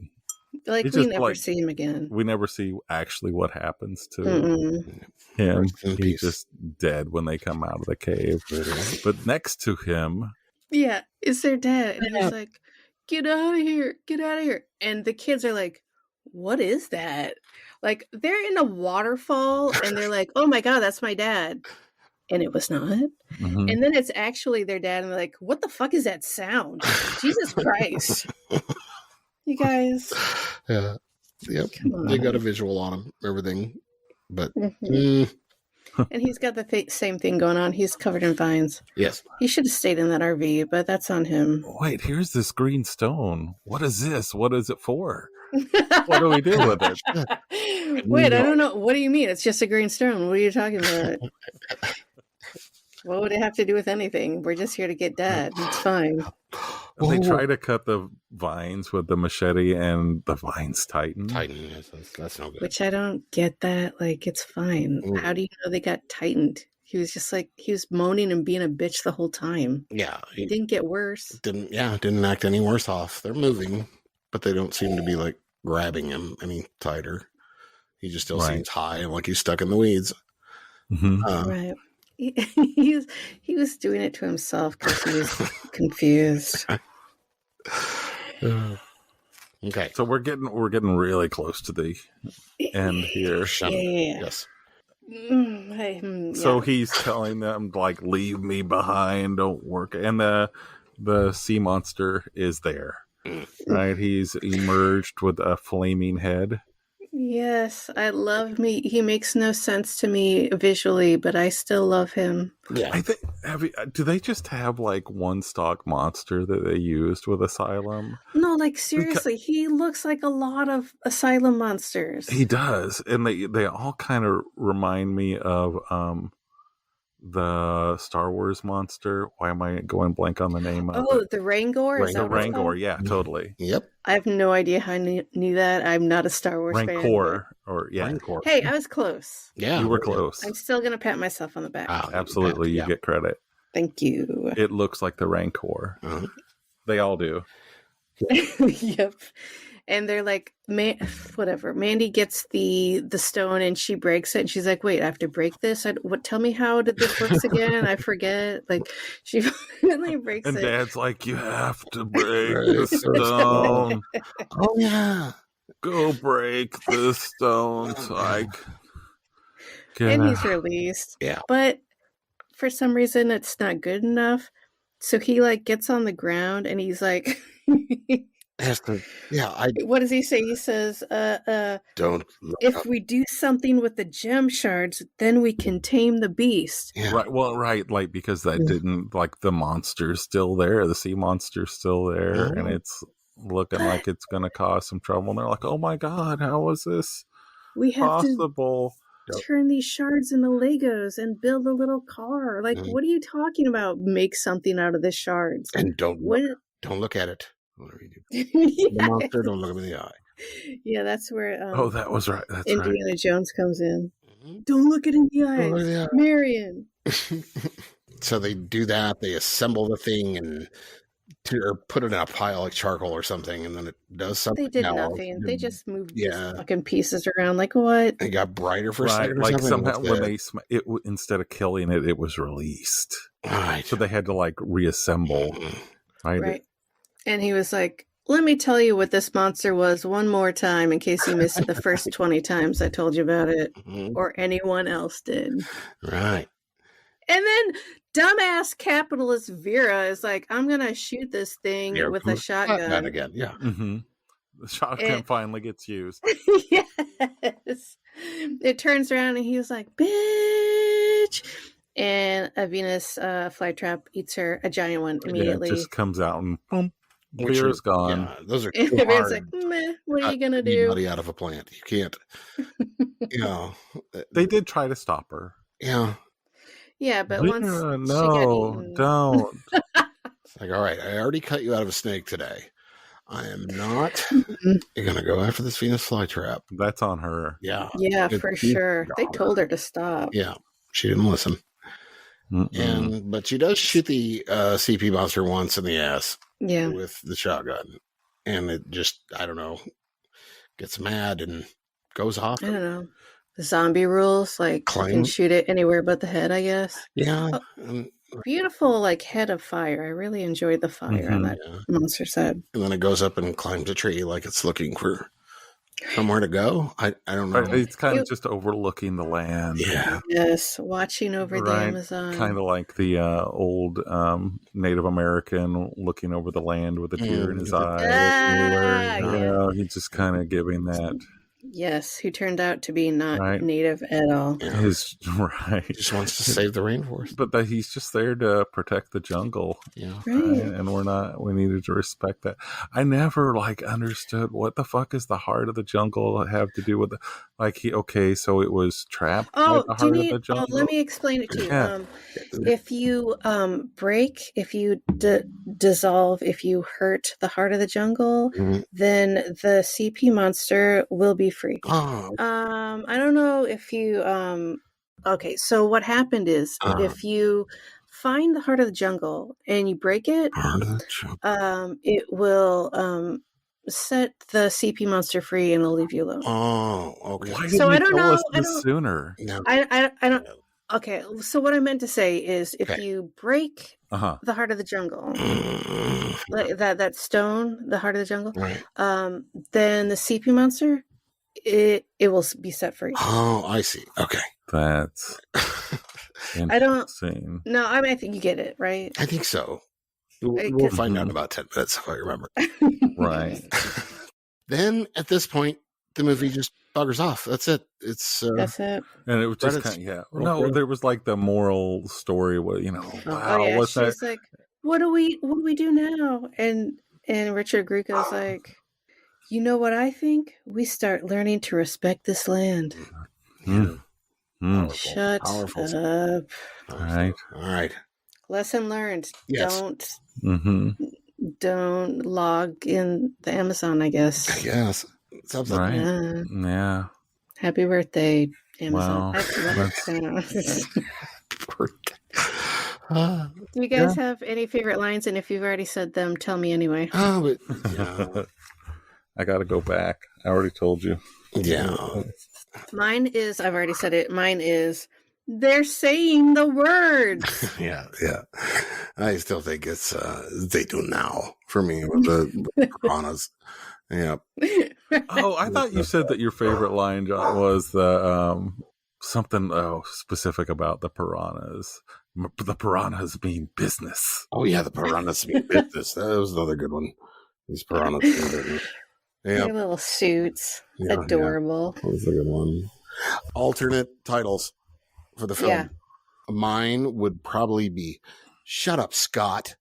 Like, we never see him again. We never see actually what happens to him. He's just dead when they come out of the cave. But next to him... Yeah, is their dad. And he's like, "Get out of here. Get out of here." And the kids are like, "What is that?" Like, they're in a waterfall, and they're like, "Oh my God, that's my dad." And it was not. And then it's actually their dad, and they're like, "What the fuck is that sound? Jesus Christ." You guys. Yeah. Yep. They got a visual on him, everything. But. And he's got the same thing going on. He's covered in vines. Yes. He should have stayed in that RV, but that's on him. Wait, here's this green stone. What is this? What is it for? What do we do with it? Wait, I don't know. What do you mean? It's just a green stone. What are you talking about? What would it have to do with anything? We're just here to get Dad. It's fine. They try to cut the vines with the machete, and the vines tighten. That's no good. Which I don't get that. Like, it's fine. How do you know they got tightened? He was just like, he was moaning and being a bitch the whole time. Yeah. He didn't get worse. Didn't act any worse off. They're moving, but they don't seem to be like grabbing him any tighter. He just still seems high and like he's stuck in the weeds. Right. He was doing it to himself because he was confused. Okay, so we're getting really close to the end here. Yes. So he's telling them like, "Leave me behind, don't work." And the sea monster is there, right? He's emerged with a flaming head. Yes, I love me. He makes no sense to me visually, but I still love him. Yeah, I think. Do they just have like one stock monster that they used with Asylum? No, like seriously, he looks like a lot of Asylum monsters. He does, and they all kind of remind me of the Star Wars monster. Why am I going blank on the name of it? The Rangor? The Rangor, yeah, totally. Yep. I have no idea how I knew that. I'm not a Star Wars fan. Rancor. Hey, I was close. Yeah. You were close. I'm still going to pat myself on the back. Absolutely, you get credit. Thank you. It looks like the Rancor. They all do. Yep. And they're like, whatever. Mandy gets the stone and she breaks it. And she's like, "Wait, I have to break this? Tell me how did this works again? I forget." Like, she finally breaks it. And Dad's like, "You have to break the stone." Oh, yeah. Go break the stone. And he's released. Yeah. But for some reason, it's not good enough. So he like gets on the ground and he's like... What does he say? He says, "Don't if we do something with the gem shards, then we can tame the beast." Yeah. Right. Well, right. Like, because that didn't, like, the monster's still there. The sea monster's still there. And it's looking like it's going to cause some trouble. And they're like, "Oh my God, how is this we have possible? To turn these shards into Legos and build a little car." Like, what are you talking about? Make something out of the shards. And don't look at it. Whatever you do. Yeah. The monster, don't look him in the eye. Yeah, that's where Oh, that was right. That's right. Indiana Jones comes in. Mhm. Don't look it in the Don't look eyes, in the eye. Marion. So they do that. They assemble the thing and or put it in a pile like charcoal or something, and then it does something. They did else. nothing. They just moved Yeah. these fucking pieces around. Like what? It got brighter for a Right, second or like something. somehow What's when that? they instead of killing it, it was released. Right. So they had to like reassemble. Right. Right. And he was like, let me tell you what this monster was one more time in case you missed it the first 20 times I told you about it Mhm. or anyone else did. Right. And then dumbass capitalist Vera is like, I'm going to shoot this thing Yeah, with a shotgun. again. Yeah. Mm-hmm. The shotgun finally gets used. Yes. It turns around and he was like, bitch. And a Venus flytrap eats her, a giant one, immediately. Yeah, it just comes out and boom, Which Vera's is- gone. Yeah, those are And too Vera's hard. like, meh, what are you going to Eat do? money out of a plant. You can't. You know. They did try to stop her. Yeah. Yeah, but Vera, once she got no, eaten, don't. It's like, all right, I already cut you out of a snake today. I am not. You're gonna go after this Venus flytrap. That's on her. Yeah. yeah, It- for it- sure. They told her to stop. Yeah. She didn't listen. Mm-mm. But she does shoot the CP monster once in the ass Yeah. with the shotgun. And it just, I don't know, gets mad and goes off. I don't know. The zombie rules, like you Clang. can shoot it anywhere but the head, I guess. Yeah. Oh. And, Beautiful, like head of fire. I really enjoyed the fire on Mhm. that yeah. monster's head. And then it goes up and climbs a tree like it's looking for somewhere to go. I don't know. Right, it's kind of just overlooking the land. Yeah. Yes, watching over the Right, Amazon. kind of like the old Native American looking over the land with a tear in his eye. Ah, You yeah. know, he's just kind of giving that. Yes, who turned out to be not Right. native at all. Yeah. His right, He just wants to save the rainforest. but that he's just there to protect the jungle. Yeah. Right. And we needed to respect that. I never like understood what the fuck is the heart of the jungle have to do with so it was trapped Oh, by the do you heart need? of the jungle. Let me explain it to you. Yeah. If you break, if you dissolve, if you hurt the heart of the jungle, Mhm. then the CP monster will be free. Oh, I don't know if you. Okay, so what happened is if you find the heart of the jungle and you break it, part of the jungle. it will set the CP monster free and it'll leave you alone. Oh, okay. Why So didn't I you don't tell know- us I this don't- sooner? No. I don't. Okay, so what I meant to say is if Okay. you break Uh-huh. the heart of the jungle, Mm, like that stone, the heart of the jungle, right. then the CP monster, it will be set free. Oh, I see. Okay. That's I don't. interesting. No, I mean I think you get it right. I think so. We'll Because- find out in Mhm. about 10 minutes if I remember. Right. Then at this point, the movie just buggers off. That's it. It's That's it. And it was just Credits. kind of, Roll no, credits. there was like the moral story where, wow, Oh yeah, what's that? she's like, what do we do now? And Richard Grieco's like, you know what I think? We start learning to respect this land. Mm. Mm. Powerful. Shut Powerful. up. Right. All right. Lesson learned. Yes. Mm-hmm. Don't log in the Amazon, I guess. Yes. Something. Right. Yeah. Yeah. Happy birthday, Amazon. Wow. I don't know. Ah, Do you guys have any favorite lines? And if you've already said them, tell me anyway. but yeah. I got to go back. I already told you. Yeah. Mine is, I've already said it, mine is, they're saying the words. Yeah. Yeah. I still think it's they do now for me with the piranhas. Yeah. Oh, I thought you said that your favorite line, John, was the something specific about the piranhas. The piranhas mean business. Oh yeah, the piranhas mean business. That was another good one. These piranhas mean business. Yeah. Their little suits. Yeah, Adorable. That was a good one. Alternate titles for the film. Yeah. Mine would probably be "Shut Up, Scott."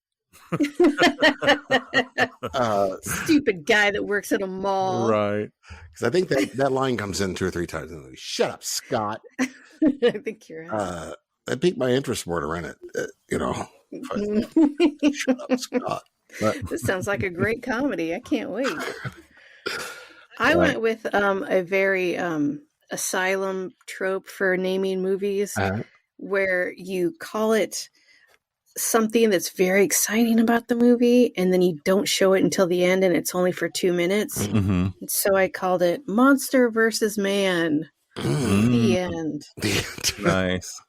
Stupid guy that works at a mall. Right. Because I think that line comes in 2 or 3 times in the movie. "Shut up, Scott." I think you're right. That piqued my interest more to rent it. Shut up, Scott. This sounds like a great comedy. I can't wait. I went with a very asylum trope for naming movies where you call it something that's very exciting about the movie and then you don't show it until the end and it's only for 2 minutes. Mm-hmm. So I called it Monster versus Man. The end. Nice.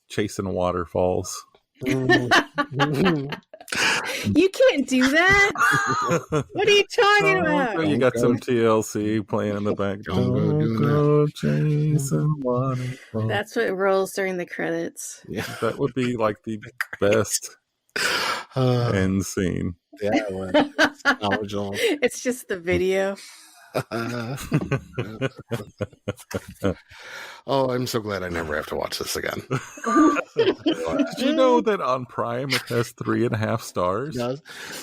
Chasing waterfalls. You can't do that. What are you talking about? You got some TLC playing in the back. Don't go chasing waterfalls. That's what rolls during the credits. Yeah. That would be like the best end scene. Yeah, well, original. It's just the video. Oh, I'm so glad I never have to watch this again. Did you know that on Prime it has 3.5 stars? Yes.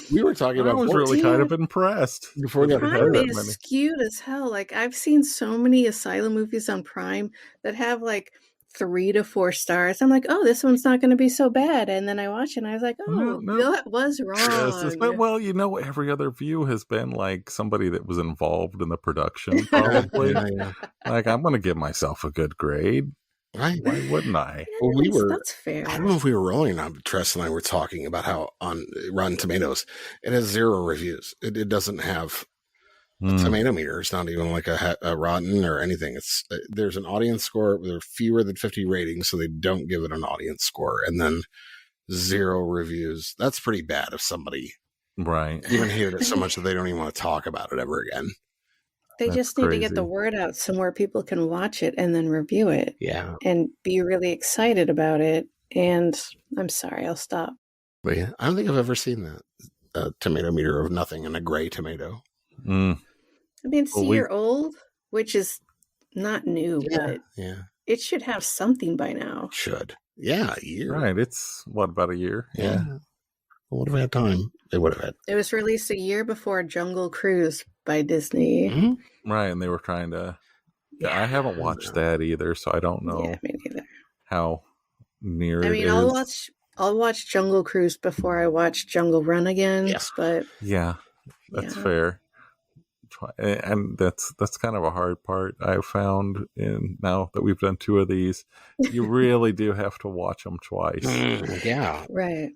We were talking about. I was really kind of impressed. Before we got Prime is skewed as hell. Like I've seen so many asylum movies on Prime that have like 3 to 4 stars. I'm like, oh, this one's not going to be so bad. And then I watch it and I was like, oh, that was wrong. Yes, well, every other view has been like somebody that was involved in the production, probably. Yeah. Like, I'm going to give myself a good grade. Right. Why wouldn't I? Well, that's fair. I don't know if we were rolling on Tress and I were talking about how on Rotten Tomatoes, it has 0 reviews. It doesn't have a tomato meter. It's not even like a rotten or anything. There's an audience score. There are fewer than 50 ratings, so they don't give it an audience score, and then 0 reviews. That's pretty bad if somebody even hated it so much that they don't even want to talk about it ever again. They just need to get the word out so more people can watch it and then review it. Yeah. And be really excited about it. And I'm sorry, I'll stop. But yeah, I don't think I've ever seen that. A tomato meter of nothing and a gray tomato. Mm. I mean, it's a year old, which is not new, but it should have something by now. Should. Yeah, a year. Right. It's, about a year? Yeah. Well, would have had time. They would have had. It was released a year before Jungle Cruise by Disney. Mm-hmm. Right, and they were trying to... I haven't watched that either, so I don't know me neither. how near it is. I'll watch Jungle Cruise before I watch Jungle Run again. Yes. But that's fair. And that's kind of a hard part I've found in now that we've done 2 of these. You really do have to watch them twice. Yeah. Right.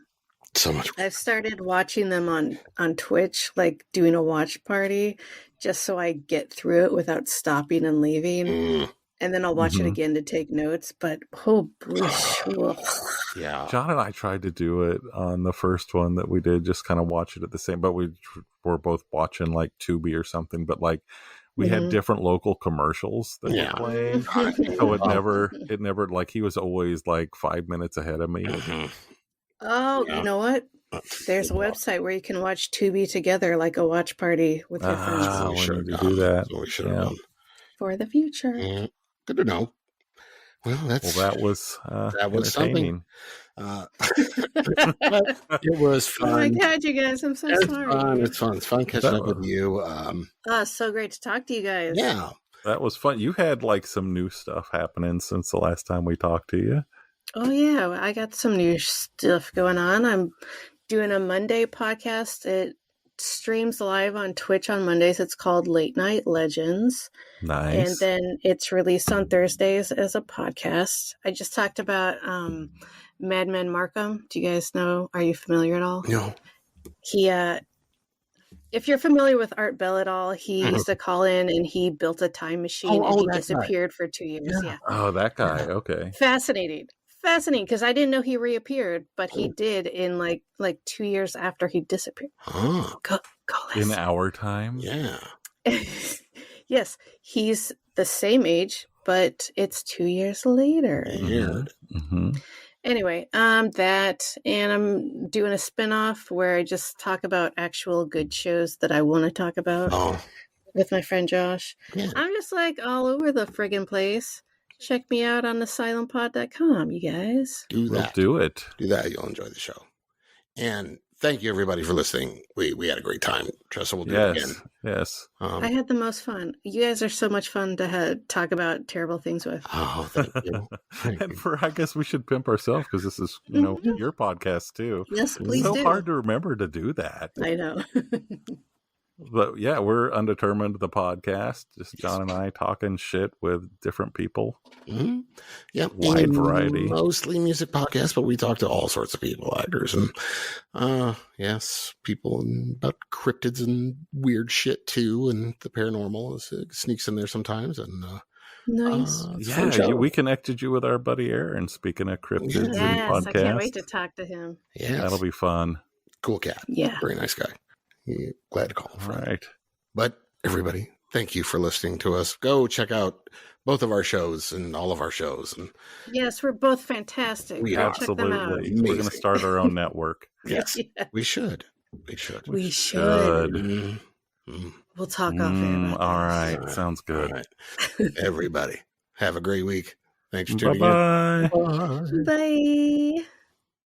So much. I've started watching them on Twitch, like doing a watch party, just so I get through it without stopping and leaving. And then I'll watch it again to take notes. But yeah. John and I tried to do it on the first one that we did, just kind of watch it at the same. But we were both watching like Tubi or something. But like we had different local commercials that were playing, so it never like he was always like 5 minutes ahead of me. Oh, you know what? There's a website where you can watch Tubi together, like a watch party with your friends. We should have do that. We should have done. For the future. Good to know. Well, that was something. It was fun. Oh my God, you guys! I'm so sorry. It's fun. It's fun catching up with you. So great to talk to you guys. Yeah, that was fun. You had like some new stuff happening since the last time we talked to you. Oh yeah, I got some new stuff going on. I'm doing a Monday podcast. It streams live on Twitch on Mondays. It's called Late Night Legends. Nice. And then it's released on Thursdays as a podcast. I just talked about Madman Markham. Do you guys know? Are you familiar at all? No. He, if you're familiar with Art Bell at all, he used to call in and he built a time machine and he disappeared for 2 years. Yeah. Oh, that guy. Okay. Fascinating because I didn't know he reappeared, but he did in like 2 years after he disappeared. Oh. Go in our time. Yeah. Yes, he's the same age, but it's 2 years later. Weird. Mm-hmm. Anyway, that, and I'm doing a spinoff where I just talk about actual good shows that I want to talk about with my friend Josh. Yeah. I'm just like all over the friggin' place. Check me out on asylumpod.com, you guys. Do that. We'll do it. Do that. You'll enjoy the show. And thank you everybody for listening. We had a great time. Tressa will do it again. Yes. I had the most fun. You guys are so much fun to talk about terrible things with. Oh, thank you. And I guess we should pimp ourselves because this is, your podcast too. Yes, please It's so do. hard to remember to do that. I know. But yeah, we're Undetermined, the podcast. Just John and I talking shit with different people. Mm-hmm. Yeah, wide variety. Mostly music podcasts, but we talk to all sorts of people, actors, and yes, people about cryptids and weird shit too, and the paranormal sneaks in there sometimes. And nice. We connected you with our buddy Aaron. Speaking of cryptids and podcasts, I can't wait to talk to him. Yeah, that'll be fun. Cool cat. Yeah, very nice guy. Glad to call him. Right. But everybody, thank you for listening to us. Go check out both of our shows and all of our shows. And yes, we're both fantastic. We absolutely. We're going to start our own network. Yes, we should. We should. We should. Mm-hmm. We'll talk off air. All right. Sounds good. All right. Everybody, have a great week. Thanks for tuning in. Bye.